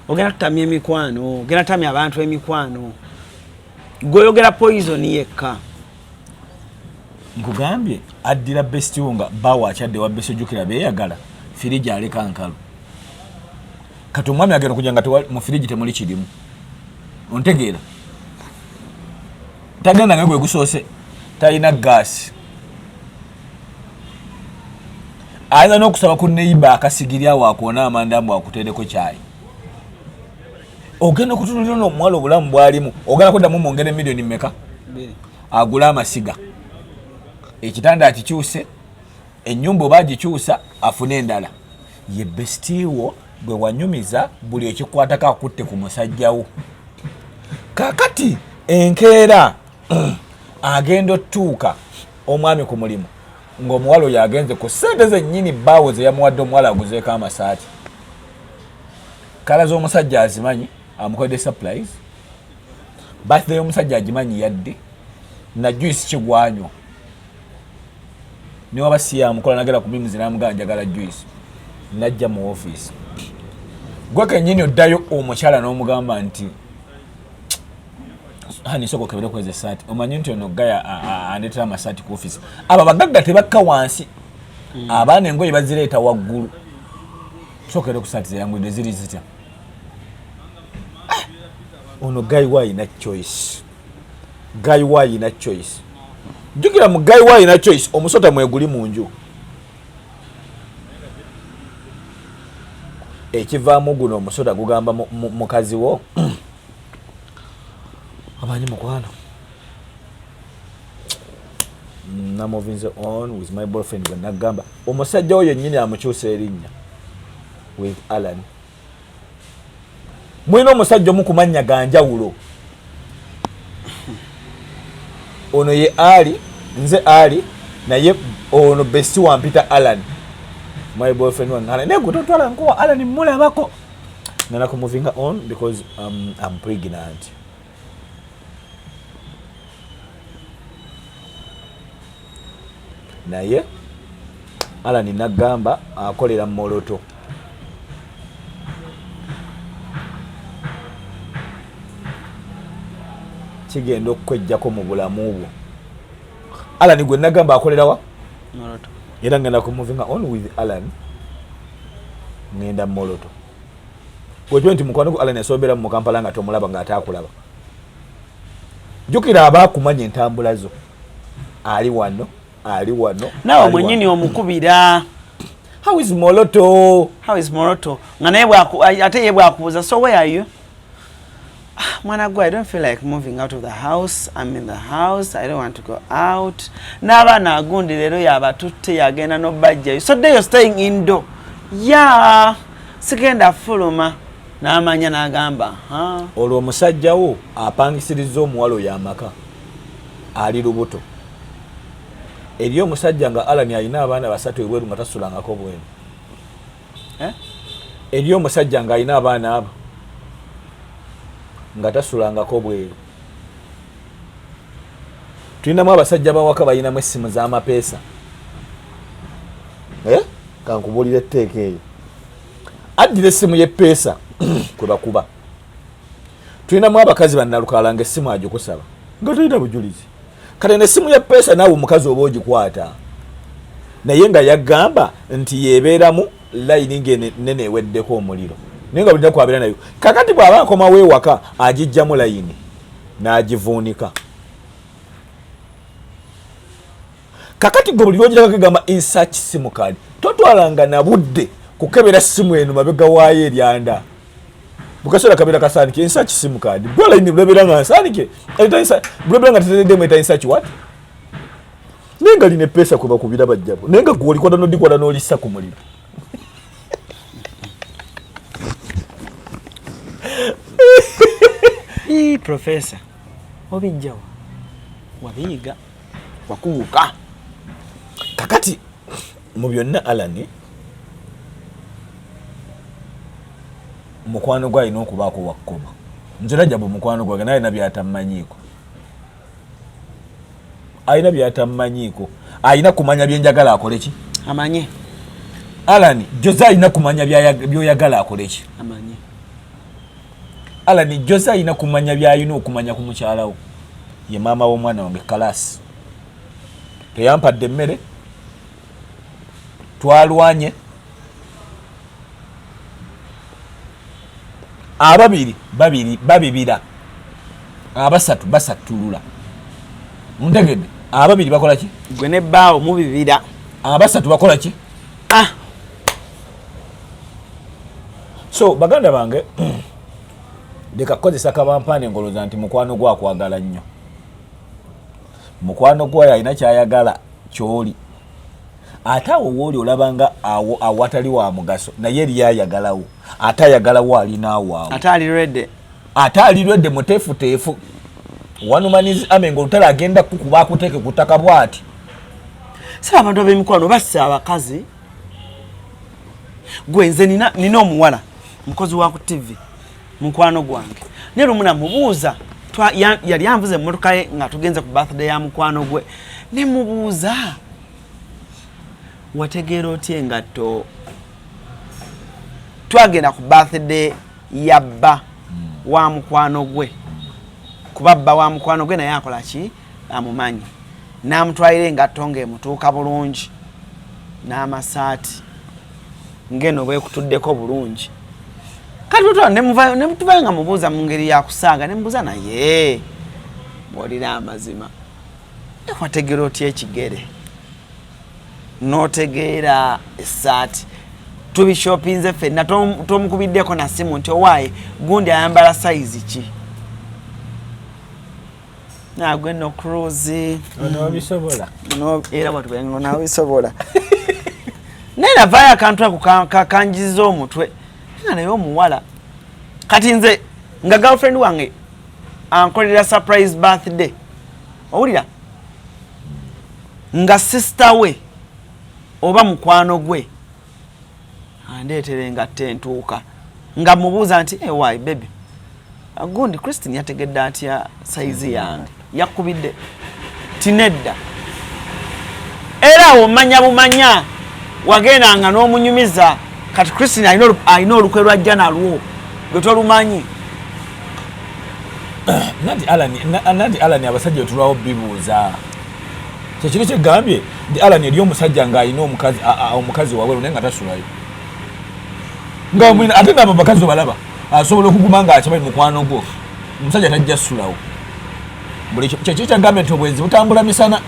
ogenda tutamya emikwano ogenda tutamya abantu emikwano gweoyogera poison yekka nkugambye addira besti wo nga bawa akyadde wa besti ojjukira beeyagala fire gyaleka nkalu kati omwami agenda kujja nga mu firiji temuli kirimu ontegeera tagenda nga gwe gusoose talina gaasi ayinza n'okusaba ku neiba akasigiri awo akoona amandambu akuteereko kyayi ogenda okutunulira n'omuwala obulamu bwalimu ogenda kuddamu mwongere milioni meka agula amasiga ekitanda akikyuse ennyumba oba agikyusa afune endala ye bestiiwo bwe wanyumiza buli ekikwatako akutte ku musajjawo kakati enkeera agenda otuuka omwami ku mulimu ng'omuwala oyo agenze ku ssente zennyini bbaawo ze yamuwadde omuwala aguzeeko amasaati kala z'omusajja azimanyi amukodde surprise birthday y'omusajja agimanyi yadde na juice kigwanywa ne waba si yamukola nagera ku mimuzi n'amugamba njagala juice najja mu office gwe kennyini oddayo omukyala n'omugamba nti hani soko kebere kweze saati omanyi nti ono gaya andetera amasaati ku office abo bagagga tebakka wansi abaana engoye bazireeta waggulu sokere ku saati zeyangwidde ziri zitya ono gayi waayina choice gayi waayina choice jjukira mu gayi waayina choice omusota mweguli munju ekivaamu guno omusota gugamba mukazi wo amanyi mukwano namovinze on with my boyfriend bwe nagamba omusajja oyo nnyini amukyusa erinnya with Alan mulina omusajja omukumanya ganjawulo ono ye Ali nze Ali naye ono besti wampita Alan my boyfriend wangana ne gutotwala nkuwa Alan mulabako Nana moving on because I'm pregnant. Naye Alan nagamba akolera moloto. Kigenda okwejjako mu bulamu bwo. Alan gwe nagamba akolera wa? Moloto. Era ngenda ku moving on with Alan. Ngenda moloto. Gwe nti mukwano ku Alan yasobera mu Kampala nga tomulaba nga ataakulaba. Jukira abakumanya entambula zo. Ali wano. Nawe mwenyini omukubira. How is moloto? Nga naye ate ye bwakubuza, so where are you? Mwana gwe, I don't feel like moving out of the house. I'm in the house. I don't want to go out. N'abaana agundi leero yabatutte yagenda n'obajjayo. So you're staying indoor. Yeah. Sigenda fuluma. N'amanya n'agamba. Olwo omusajja wo apangisiriza omuwala oyo amaka. Ali lubuto. Eriyo omusajja nga Alan alina abaana basatu ebweru nga tasulangako bwenu. Eriyo omusajja nga alina abaana abo nga tasulangako bweru. Tulinamu abasajja bawaka balinamu essimu z'amapeesa. Kankubulira etteeka eyo. Addira essimu y'eppeesa kwe bakuba. Tulinamu abakazi bannalukala nga essimu agikusaba nga tulina bujulizi. Kale n'essimu y'eppeesa naawe omukazi oba ogikwata. Naye nga yagamba nti yeebeeramu layini ng'enene eweddeko omuliro. Naye nga bulina kwabira nayo. Kakati bw'aba akomawo ewaka agijjamu layini n'agivuunika. Kakati gwe buli lw'ogirako kagamba insert simu card. Totwalanga na budde kukebera simu eno mabega waayo eryanda. Bukasora kabira kasanike insert simu card. Bwala ine bulebera nga sanike. Bulebera nga tetende mweta insert what? Nenga line pesa kuba kubira bajjabo. Nenga kulikwada n'odikwada n'olissa ku muliro. Professor. Obijjawa. Wabiyiga. Wakubuka. Kakati mu byonna Alan mukwano gwa ino okubaako wakkoma. Nzira Jabwe mukwano gwa naye na byatamanyiiko. Ayina byatamanyiiko. Ayina kumanya byenjagala akole ki? Amanye. Alan Jose ayina kumanya byoyagala akole ki? Amanye. Alan Jose ayina kumanya byayina okumanya ku mukyalawo. Ye maama w'omwana wange kalasi. Teyampadde emmere. Twalwanye. Babibira. Abasatu basatulula. Muntegedde. Ababiri bakola ki? Gwe ne baawo mubibira. Abasatu bakola ki? So baganda bange deka kozesa kabampane ngoloza nti mukwano gwa kwagala nnyo. Mukwano gwa alina kyayagala kyoli. Atawo woli olabanga awatali wa mugaso naye yeri yayagalawo. Atayagalawo alinaawo. Atali redde mutefu. Wanumanizi amengo lutala agenda kukuba akuteke kutaka bwati. Saba abantu ab'emikwano bassa abakazi. Gwenze nina omuwala mukozi wa ku TV mukwano gwange. Nero muna mubuuza yali yanvuze mmotoka ye nga tugenze ku birthday ya mukwano gwe. Ne mubuuza wategeera otya engatto twagenda ku birthday ya bba wa mukwano gwe. Kuba bba wa mukwano gwe naye akola ki? Amumanyi. N'amutwalira engatto ng'emutuuka bulungi n'amasaati ngeno bwe kutuddeko bulungi. Kati tutwa ne mutuvayo nga mubuuza mu ngeri ya kusaaga ne mubuuza naye bw'olira amazima wategeera otya ekigere n'otegeera essaati tubishopinze ffenna tomukubiddeko na simu nti owaaye gundi ayambala sayizi ki? Nagwe no CRUZ Onabisobola. No era watu bengo nabisobola. Nena vaya akantu ako kanjiza omutwe. Nga naye omuwala. Kati nze nga girlfriend wange ankolera surprise birthday. Owulira? Nga sister we oba mukwano gwe andeetere engatte entuuka nga mubuuza nti why baby agundi Christine yategedde atya size yange yakubidde tinedda era omanya bumanya wagendanga n'omunyumiza kati Christine alina olukwe lwajja nalwo gwe tolumanyi nadi Alan abasajja otulwawo bibuuza kyekiro kyegambye nti Alan eri omusajja ng'alina omukazi wabweru naye nga tasulayo nga mwina ate nabo bakazi balaba asobola okuguma nga akimanyi mukwano gwo omusajja tajja sulawo buli kyekiro kyagambye nti obwenzi butambula misana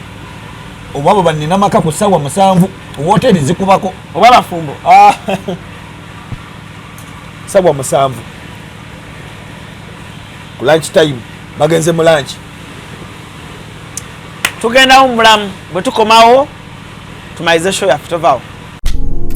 oba abo banina maka ku ssaawa 7 wooteri zikubako oba bafumbo ssaawa 7 ku lunch time bagenze mu lunch tugendawo mulamu bwe tukomawo tumalize show yaffe tovaawo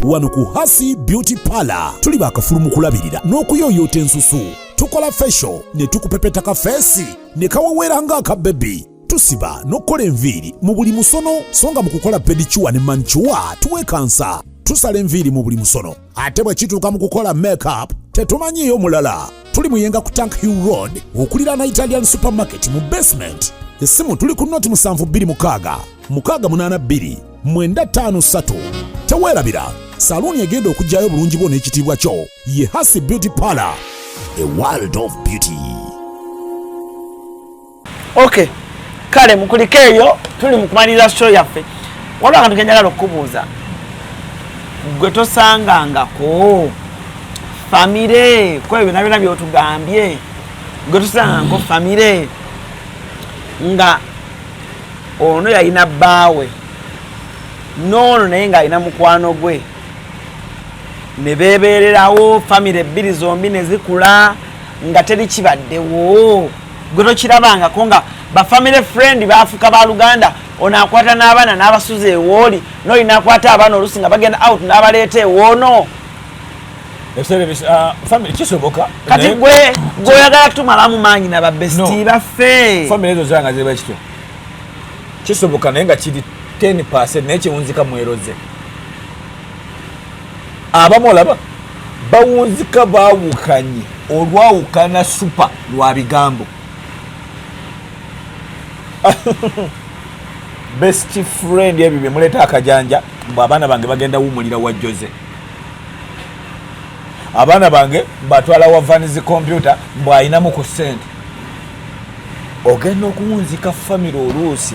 wano ku Hasi Beauty Parlor tuli bakafulu mu kulabirira n'okuyooyoota ensusu tukola facial ne tukupepeta ka feesi ne kawawera ng'aka baby tusiba n'okukola enviiri mu buli musono songa mu kukola pedicure ne manicure tuwekansa tusala enviiri mu buli musono ate bwe kituuka mu kukola makeup tetumanyiiyo mulala tuli muyenga ku Tank Hill Road okuliraana Italian Supermarket mu basement essimu tuli ku noti 72 682 953 teweerabira saluni egenda okujjayo bulungi bwo n'ekitiibwa kyo ye Hasi Beauty Parlor, a world of beauty. Okay, kale mukulika eyo tuli mu kumaliriza show yaffe waliwo akantu kenjagala okukubuuza gwe tosangangako famire ko ebyo byonna byotugambye gwe tosangangako famire nga ono yalina bbaawe n'ono naye ng'alina mukwano gwe ne beebeererawo famire ebbiri zombi ne zikula nga teri kibaddewo gwe tokirabangako nga bafamire friend baafuuka ba Luganda ono akwata n'abaana n'abasuza ewooli n'olina akwata abaana oluusi nga bagenda out n'abaleeta ewoono kisoboka kati gwe oyagala kutumalamu maanyi na babesiti baffe famire ezo zanga ziba kityo kisoboka naye nga kiri 10% naye kiwunzika mweroze abamu olaba bawunzika baawukanye olwawukana super lwa bigambo best friend ebyo bye muleeta akajanja mbu abaana bange bagenda wuumulira wa Jose abaana bange batwala wa vanizi computer mbu ayinamu ku ssente ogenda okuwunzika famire oluusi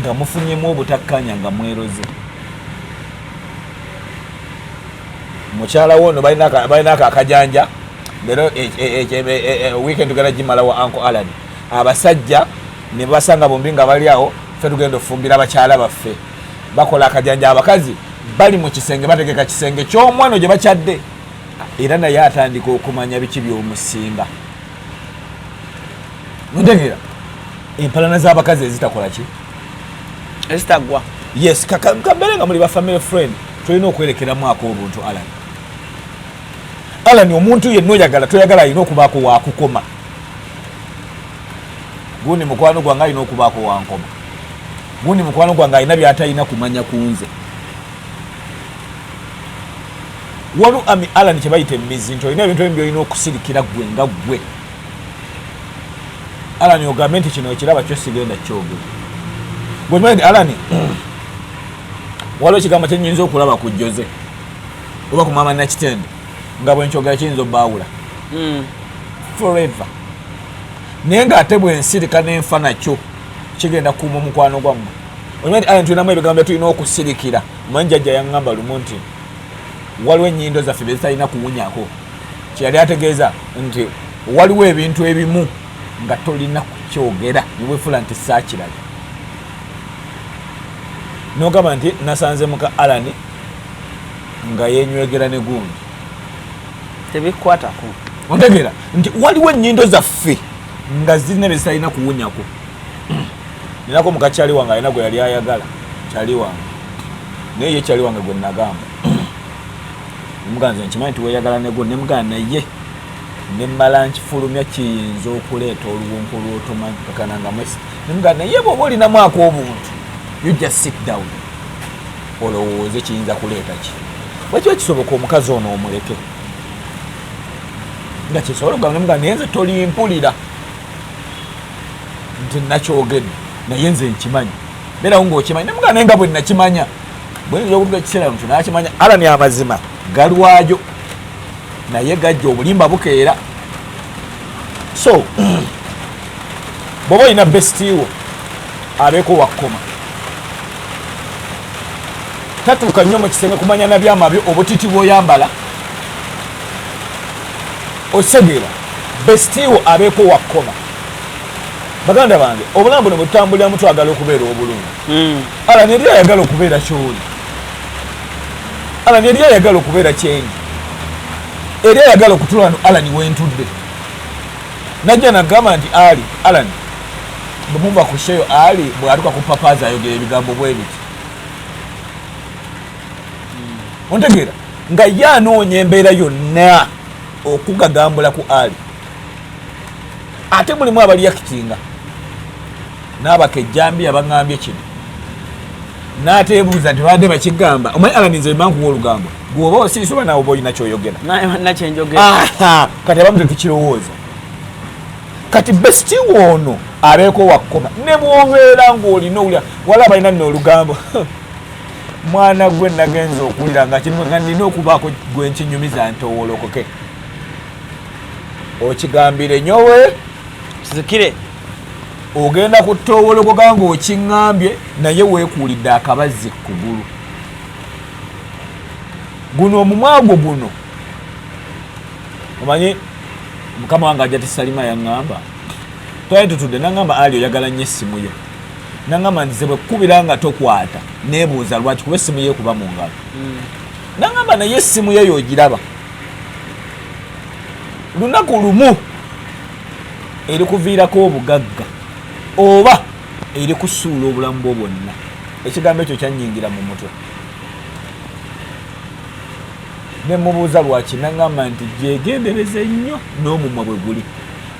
nga mufunyemu obutakkanya nga mweroze mukyala wono balina akajanja lero weekend tugenda gimala wa Uncle Alan abasajja ne basanga bombi nga bali awo ffe tugenda ofumbira abakyala baffe bakola akajanja abakazi bali mu kisenge bategeka kisenge ky'omwana gye bakyadde era naye atandika okumanya biki by'omusinga mutegeera empalana z'abakazi ezitakola ki ezitagwa yes kambere nga muli ba family friend tulina okwerekeramu ak'obuntu Alan omuntu yenna oyagala toyagala alina okubaako wakukoma gundi mukwano gwange alina okubaako wankoma gundi mukwano gwange alina byatalina kumanya ku nze walu ami Alan kye bayita emizi nti olina ebintu ebimu byolina okusirikira gwe nga gwe Alan ogambe nti kino ekiraba kyo sigenda kyogera gwe mwendi Alan waliwo ekigambo kyenyinza okulaba ku Jose oba ku mama Nakitende nga bwe nkyogera kiyinza obbaawula forever naye ng'ate bwe nsirika n'enfa nakyo kigenda kuuma omukwano gwammwe olumenti Alan tulinamu ebigambo tulina okusirikira omanyi jjajja yaŋŋamba lumu nti waliwo ennyindo zaffe bye zitalina kuwunyako kyeyali ategeeza nti waliwo ebintu ebimu nga tolina kukyogera niweefula nti saakirala n'ogamba nti nasanze muka Alan nga yenywegera ne gundi tebikwatako ontegeera nti waliwo ennyindo zaffe nga zirina bye zitalina kuwunyako ninako mukakyali wange alina gwe yali ayagala kyali wange naye ye kyali wange gwe nagamba muganze nkimanyi nti weeyagala ne gwe nemugana naye nemmala nkifulumya kiyinza okuleeta oluwumpu lwotomanyi kakananga mwesi nemugana naye bw'oba olinamu ak'obuntu you just sit down olowooze kiyinza kuleeta ki bwekiba kisoboka omukazi ono omuleke nga kisobola okugamba naye nze tolimpulira nti nakyogedde naye nze nkimanyi beerawo ng'okimanyi namuga naye nga bwe nakimanya bweyinza okutuga ekiseera mutu nakimanya alani amazima galwajo naye gajja obulimba bukeera so bw'oba olina bestiiwo abeeko wakkoma tatuuka nnyo mu kisenge kumanya nabyamabyo obutiti bw'oyambala osegeera bestiiwo abeeko wakkoma baganda bange obulamu buno bwetutambuliramu twagala okubeera obulungi alani eri ayagala okubeera kyoli alani eri ayagala okubeera kyenyi eri ayagala okutula no alani wentudde najja nagamba nti alani bwemuva ku sheyo ali bwatuka ku papaazi ayogera ebigambo bwe biti ontegeera nga ye anoonya embeera yonna okugagambula ku ali ate mulimu abalyakitinga n'abakejjambi abaŋŋambye kino n'ateebuuza nti badde bakigamba omanyi alaninze emankuwa olugambo gwoba osiisoba naawe oba olina kyoyogera kati abamu tetukirowooza kati bestiiwo ono abeeko wakkoma ne bwobeera ng'olina owulira wala balina nno olugambo mwana gwe nagenza okuwulira nga nina okubaako gwe nkinyumiza nti owolokoke okigambire nyowe zikire ogenda kutowolokoka ng'okiŋŋambye naye weekuulidde akabazzi kugulu guno omumwago guno omanyi mukama wange ajja tisalima yaŋŋamba twali tutudde naŋŋamba ali oyagala nnyo essimu yo naŋŋamba ntize bwekukubira nga tokwata neebuuza lwaki kuba essimu ye kuba mu ngalo naŋŋamba naye essimu ye yogiraba lunaku lumu eri kuviirako obugagga oba eri kusuula obulamu bwo bwonna ekigambo ekyo kyanyingira mu mutwe ne mubuuza lwaki naŋŋamba nti gyegendereze nnyo n'omumwa bwe guli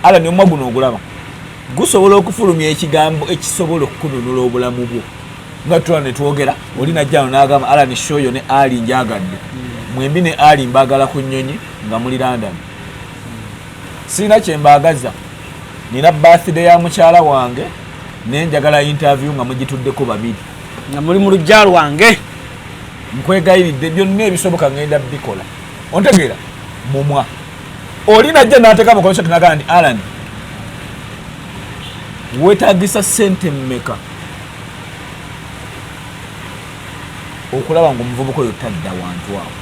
ala ne omumwa guno ogulaba gusobola okufulumya ekigambo ekisobola okukununula obulamu bwo nga tula ne twogera oli najjano n'agamba ala ne shoyo ne ali njagadde mwembi ne ali mbaagala ku nnyonyi nga muli London sirina kyembaagaza nina birthday ya mukyala wange nenjagala interview nga mugituddeko babiri nga muli mu lujja lwange nkwegayiridde byonna ebisoboka ngenda bikola ontegeera mumwa oli najja n'ateeka mukono tunagamba nti Alan weetaagisa ssente mmeka okulaba ng'omuvubuka oyo tadda wantu awo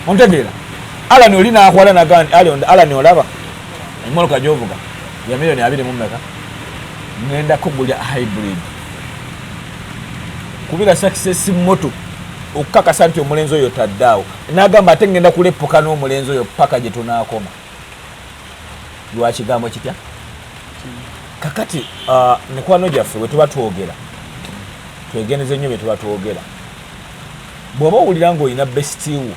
ontegeera Alan oli n'akwala nagamba nti Alan olaba emmotoka gy'ovuga ya miliyoni 20 mu mmeka ngenda kugulya hybrid kubira success moto okukakasa nti omulenzi oyo taddaawo n'agamba ate ngenda kuleppuka n'omulenzi oyo paka gye tunaakoma lwakigambo kitya kakati mikwano gyaffe bwe tuba twogera twegeneze nnyo bye tuba twogera bw'oba owulira ng'olina bestiiwo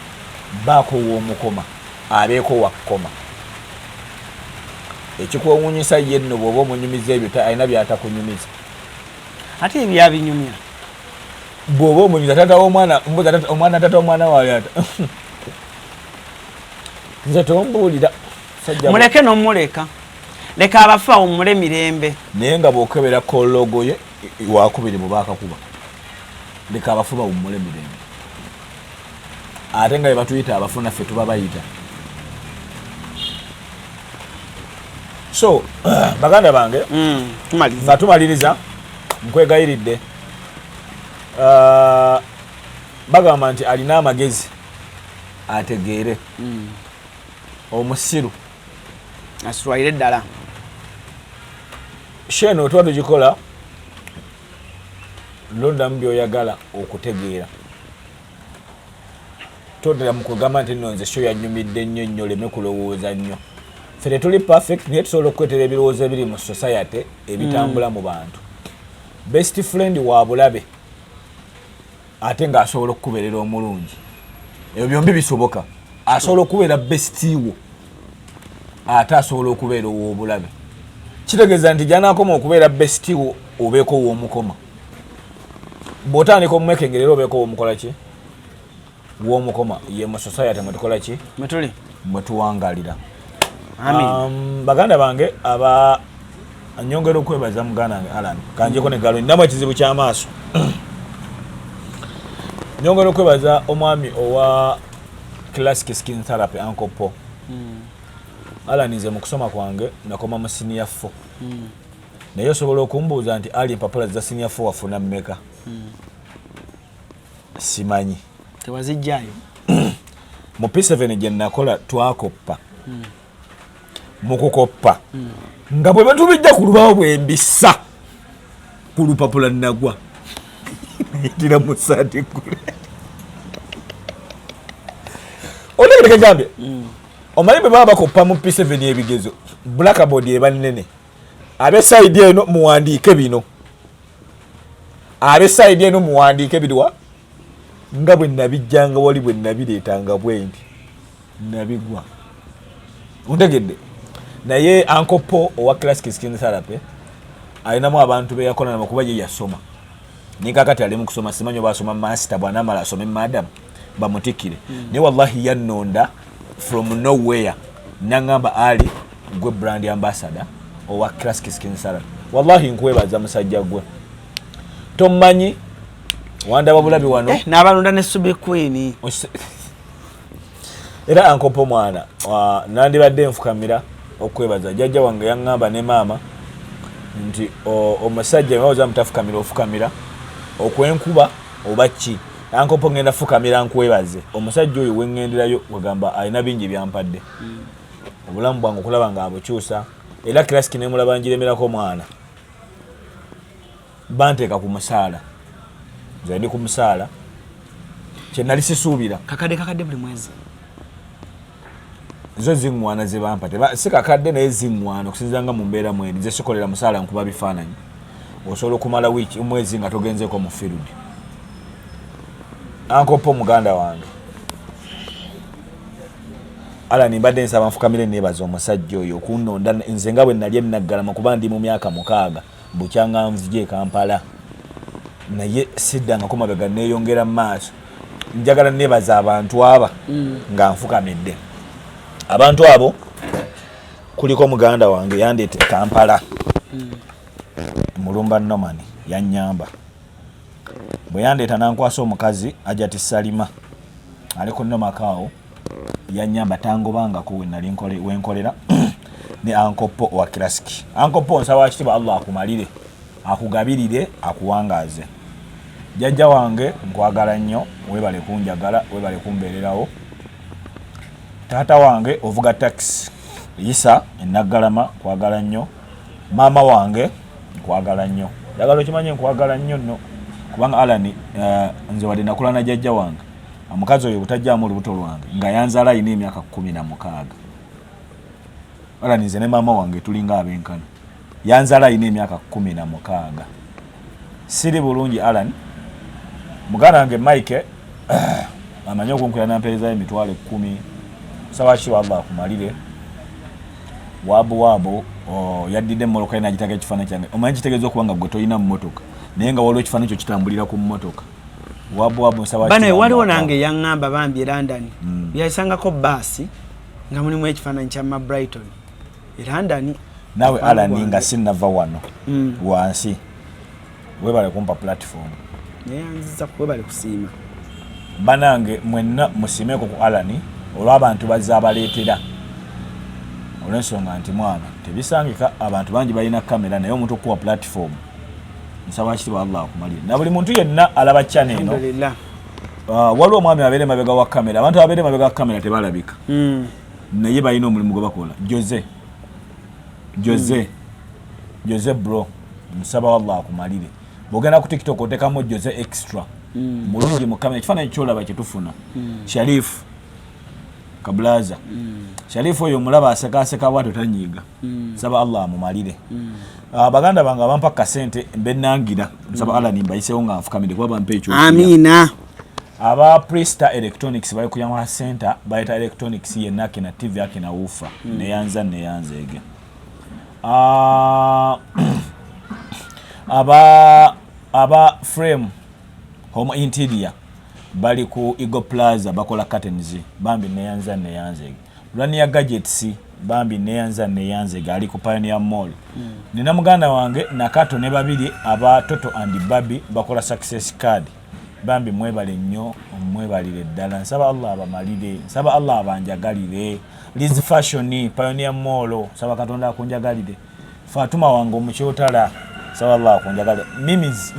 baako w'omukoma abeeko wakkoma ekikwewuunyisa ye nno bw'oba omunyumiza ebyo alina byatakunyumiza ate ebyabinyumya bw'oba omunyumiza tata w'omwana omwana tata w'omwana wawe ata nze tombuulira muleke n'omuleka leka abafa omule mirembe naye nga bw'okebera kologo ye wakubiri mu baakakuba leka abafu bawummule mirembe ate nga bye batuyita abafu naffe tuba bayita so baganda bange nga tumaliriza nkwegayiridde bagamba nti alina amagezi ategeere omusiru asirwaire ddala sheno tuba tugikola londamu byoyagala okutegeera todera mukugamba nti nno nze sho yanyumidde nnyo nnyo leme kulowooza nnyo ffe tetuli perfect naye tusobola okwetera ebirowoozo ebiri mu society ebitambula mu bantu best friend wa bulabe ate ng'asobola okukubeerera omulungi ebyo byombi bisoboka asobola okubeera bestiiwo ate asobola okubeera ow'obulabe kitegeeza nti gyanaakoma okubeera bestiiwo obeeko ow'omukoma bw'otandika omumwekengerera obeeko ow'omukola ki w'omukoma ye mu society mwe tukola ki metuli mwe tuwangalira. Baganda bange aba anyongera okwebaza muganda wange Alan kanjeko ne galo ndamwe kizibu kya maaso. Nyongera okwebaza omwami owa classic skin therapy Uncle Paul. Alan nze mu kusoma kwange nakoma mu senior 4. Naye osobola okumbuuza nti ali empapula za senior 4 wafuna mmeka. Simanyi. Tewazijjayo. Mu P7 gye nakola twakoppa. Mu kukoppa. Nga bwe batubijja ku lubawo bwembisa. Ku lupapula nagwa. Tira mu saati kule. Oleke gambe. Omanyi bwe baba bakoppa mu P7 ebigezo. Blackboard eba nnene. Abe side eno muwandiike bino. Abe side eno muwandiike bidwa. Nga bwe nabijjanga wali bwe nabireetanga bwendi. Nabigwa. Ontegedde. Naye Uncle Paul owa classic skin therapy alinamu abantu be yakola nabo kuba ye yasoma. Nikakati ali mu kusoma simanyo basoma master bwana mala asome madam bamutikire. Ne wallahi yanonda from nowhere. Nangamba ali gwe brand ambassador owa classic skin therapy. Wallahi nkwebaza musajja gwe. Tomanyi wanda babulabi wano n'abalonda ne Sube Queen. Era Uncle Paul mwana nandibadde nfukamira okwebaza jjajja wange yangamba ne mama nti omusajja bawoza mutafukamira ofukamira okwenkuba obaki Uncle Paul ngenda fukamira nkwebaze omusajja oyo wengenderayo wagamba alina bingi byampadde obulamu bwange okulaba nga abukyusa era classic ne mulaba njiremerako mwana banteeka ku musaala nze ndi ku musaala kye nali sisuubira kakadde buli mwezi zo zingwana ze bampate sikakadde naye zingwana okusinzanga mu mbeera mwene ze sikolera musaala nkuba bifaananyi osobola okumala wiiki omwezi nga togenzeko mu field. Uncle Paul muganda wange Alan mbadde nsaba nfukamire neebaza omusajja oyo okunonda nze nga bwe nali eminaggalama kuba ndi mu myaka 6 bukyanga nvuje Kampala naye siddanga ko mabega neeyongera mu maaso njagala neebaza abantu aba nga nfukamidde. Abantu abo kuliko muganda wange yandeete Kampala. Mulumba Nomani yannyamba. Bwe yandeeta nankwasa omukazi Ajati Salima ali ku Nomakaawo yannyamba tangobangako we nali wenkolera ne Uncle Paul wa classic. Uncle Paul nsaba kitiba Allah akumalire akugabirire akuwangaaze. Jjajja wange nkwagala nnyo webale kunjagala webale kumbeererawo. Tata wange ovuga taxi Isa enaggalama kwagala nnyo. Mama wange nkwagala nnyo. Jagala okimanye nkwagala nnyo nno kubanga Alan nze wadde nakula na jjajja wange omukazi oyo butajjaamu olubuto lwange nga yanzala ayina emyaka 16. Alan nze ne mama wange tulinga abenkana yanzala ayina emyaka 16. Siri bulungi Alan muganda wange Mike amanyi okunkwera nampeereza emitwalo 10 sawa ki Allah akumalire wabu yaddidde mmoloka ina agitaka ekifaananyi kyange omanyi kitegeeza okuba nga gwe toyina mmotoka naye nga waliwo ekifaananyi kyo kitambulira ku mmotoka wabu nsaba bana waliwo nange yaŋŋamba bambi e London yayisangako baasi nga mulimu ekifaananyi kya Brighton e London naawe Alan nga sinnava wano wansi webale kumpa platform neyanziza webale kusiima banange mwenna musiimeko ku Alan olw'abantu bazze abaleetera olw'ensonga nti mwana tebisangika abantu bangi balina kamera naye omuntu okuwa platform nsaba kitibwa Allah akumalire na buli muntu yenna alaba channel eno waliwo omwami abeere mabega wa kamera abantu abeere mabega wa kamera tebalabika naye balina omulimu gwe bakola Jose bro nsaba Allah akumalire bw'ogenda ku TikTok otekamu Jose extra mulungi mu kamera ekifaananyi kyolaba kyetufuna Sharifu Kablaza Sharifu oyo mulaba asekaaseka bwato tanyiiga nsaba Allah amumalire. Baganda bange abampa kasente mbenangira nsaba Allah nimbayisewo nga nfukamire kuba bampa ekyo. Amina. Aba Presta Electronics bali kuyamala center bayita electronics yenna kina TV yake na ufa neyanzege. Aba frame home interior bali ku Eagle Plaza bakola curtains bambi neyanzege. Rania Gadgets bambi neyanze gali ku Pioneer Mall. Nina muganda wange Nakato ne babiri aba Toto and Babi bakola success card. Bambi mwebale nnyo mwebalire ddala. Nsaba Allah abamalire. Nsaba Allah abanjagalire. Liz Fashion Pioneer Mall. Nsaba Katonda akunjagalire. Fatuma wange omukyotala. Nsaba Allah akunjagalire.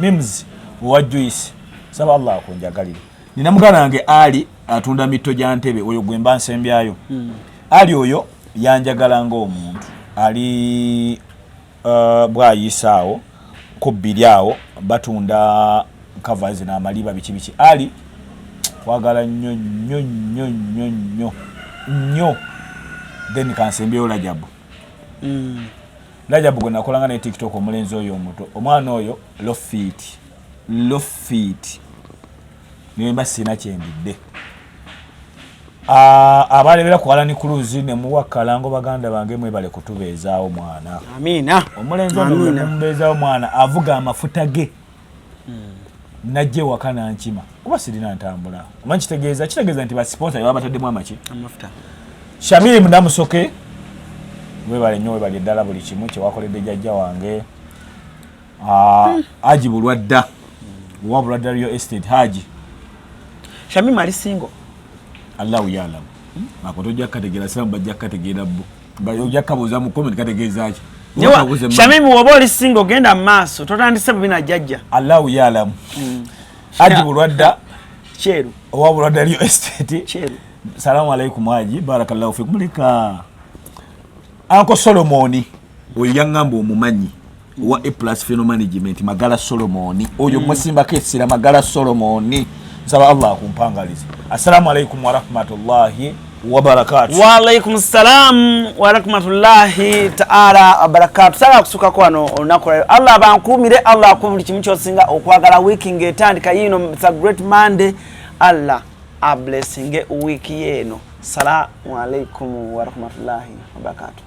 Mims wa Juice. Nsaba Allah akunjagalire. Nina muganda wange Ali atunda mitto gya Ntebe oyo gwemba nsembyayo. Ali oyo yanjagala ng'omuntu. Ali bwayisaawo kubbiryawo batunda covers na maliba bichi Ali kwagala nnyo then kansembyeyo Rajabu. Rajabu gwe nakolanga ne TikTok omulenzi oyo omuto. Omwana oyo low feet nimba sina kyendidde. Abalebera ku ALLANCRUZ ne muwa kalango baganda bange mwebale kutubeezaawo mwana. Amina. Omulenzi oyo mbeezaawo mwana avuga amafuta ge. Najje wakana nkima. Kuba sirina ntambula. Omanyi kitegeeza nti ba sponsor yaba bataddemu amaki. Amafuta. Shamiri Munamusoke mwebale nnyo webale ddala buli kimu kye wakoledde jjajja wange. Haji Bulwadda. Wa Bulwadda Real Estate Haji. Shamiri mali single. Allahu ya'lam. Makotojja kategera sira bajja kategera bbo. Bajja kabuza mu comment kategeeza ki. Shamiri woba oli single genda maaso totandise bina jjajja. Allahu ya'lam. Haji Bulwadda Cheru. Wa Bulwadda Real Estate. Cheru. Salamu alaikum Haji. Barakallahu fikum. Mulika. Uncle Solomoni oyangamba omumanyi wa A+ Funeral Management Magala Solomoni oyo musimba kesira Magala Solomoni. Nsaba Allah akumpangalize. Assalamu alaikum wa rahmatullahi wa barakatuh. Wa alaikum salam wa rahmatullahi ta'ala wa barakatuh. Sala kusuka kwano onakola Allah bankumire Allah akumuli kimu kyosinga okwagala wiki ngetandika yino it's a great Monday. Allah a blessing week yeno. Assalamu alaikum wa rahmatullahi wa barakatuh.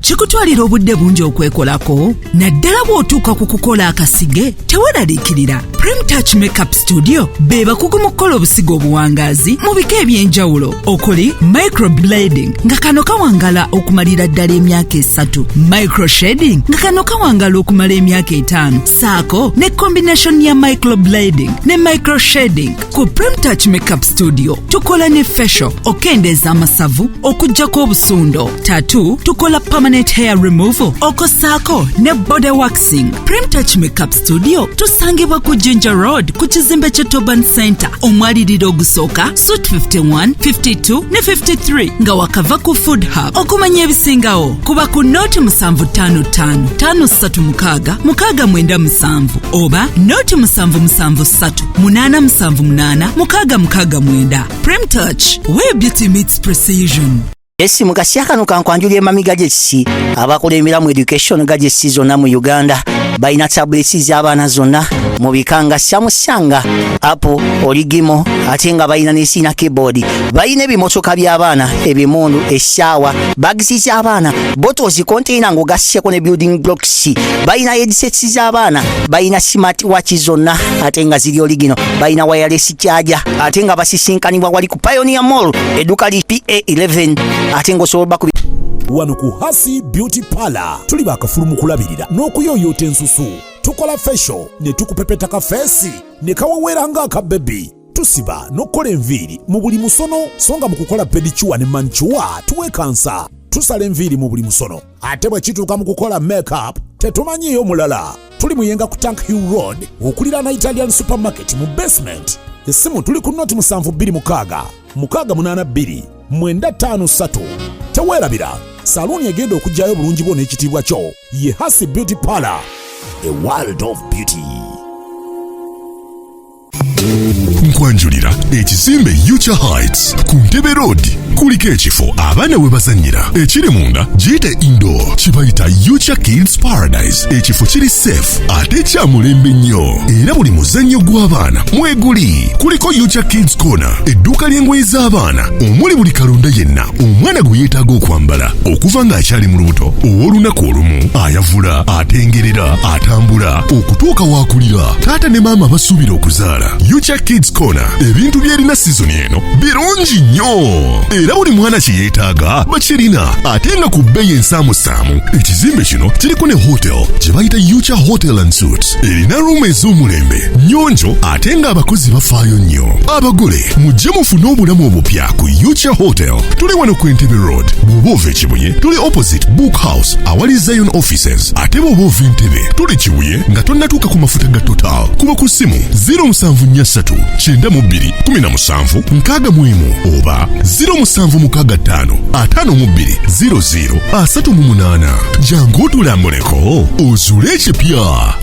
Chikutwalira obudde bungi okwekolako naddala bw'otuuka ku kukola akasige teweraliikirira. Prem Touch Makeup Studio be bakugu mu kukola obusigo obuwangaazi mu bika eby'enjawulo okuli microblading nga kano kawangala okumalira ddala emyaka 3, microshading nga kano kawangala okumala emyaka 5, saako ne combination ya microblading ne microshading. Ku Prem Touch Makeup Studio tukola ne facial okendeeza amasavu okuggyako obusundo, tattoo tukola permanent hair removal okosaako ne body waxing. Prem Touch Makeup Studio tusangibwa ku Jinja Road ku kizimbe kye Toban Center omwaliriro ogusooka Suite 51, 52 ne 53 nga wakava ku Food Hub. Okumanya ebisingawo kuba ku noti 755 536 697 oba noti 773 878 669. Prem Touch, where beauty meets precision. Esimu kasiakano kankwanjulye mamiga gyesi abakola emiramu education gadgets zonna mu Uganda balina tablets z'abaana zonna mu bikanga syamusanga Apple, Origimo ate nga balina n'esina keyboard. Balina ebimotoka by'abaana, ebimundu, essaawa, bags z'abaana, bottles, container ng'ogasseko ne building blocks. Balina headsets z'abaana, balina smart watch zonna ate nga ziri Origino. Balina wireless charger ate nga basisinkanibwa wali ku Pioneer Mall edduka li PA11 ate ng'osobola ku wano ku Hasi Beauty Parlor tuli bakafulu mu kulabirira n'okuyoyota ensusu. Tukola facial ne tukupepeta ka face ne kawawera ng'aka baby. Tusiba n'okola enviiri mu buli musono songa mu kukola pedicure ne manicure tuwekansa. Tusala enviiri mu buli musono ate bwe kituuka mu kukola makeup tetumanyiyo mulala. Tuli muyenga ku Tank Hill Road okulira na Italian supermarket mu basement. Esimu tuli ku noti 72 682 953. Teweerabira saluni egenda okujjayo bulungi bwo n'ekitiibwa kyo ye Hasi Beauty Parlor, a world of beauty. Nkwanjulira ekizimbe Future Heights ku Ntebe Road kuliko ekifo abaana we bazannyira ekiri munda giyite indoor kibayita Future Kids Paradise. Ekifo kiri safe ate kya mulembe nnyo era buli muzannyo gw'abaana mweguli. Kuliko Future Kids Corner, edduuka ly'engoye z'abaana omuli buli kalonda yenna omwana gwe yeetaaga okwambala okuva ng'akyali mu lubuto ow'olunaku olumu ayavula, atengerera, atambula okutuuka waakulira taata ne maama basuubira okuzaala. Future Kids Corner ebintu byerina season eno birungi nnyo era buli mwana kyeyeetaaga bakirina ate nga ku bbeeyi ensaamusaamu. Ekizimbe kino kiriko ne hotel gye bayita Yucha Hotel and Suites. Erina ruumu ez'omulembe nnyonjo ate nga abakozi bafaayo nnyo. Abagole mujje mufune obulamu obupya ku Yucha Hotel. Tuli wano ku Entebbe Road. Bw'oba ova Kibuye tuli opposite Book House awali Zion Offices. Ate bw'oba ova Entebbe tuli Kibuye nga tonnatuuka ku mafuta ga Total. Kuba ku ssimu 0743 92 17 61 oba 0765 52 00 38. Jangu otulambuleko ozuule ekipya.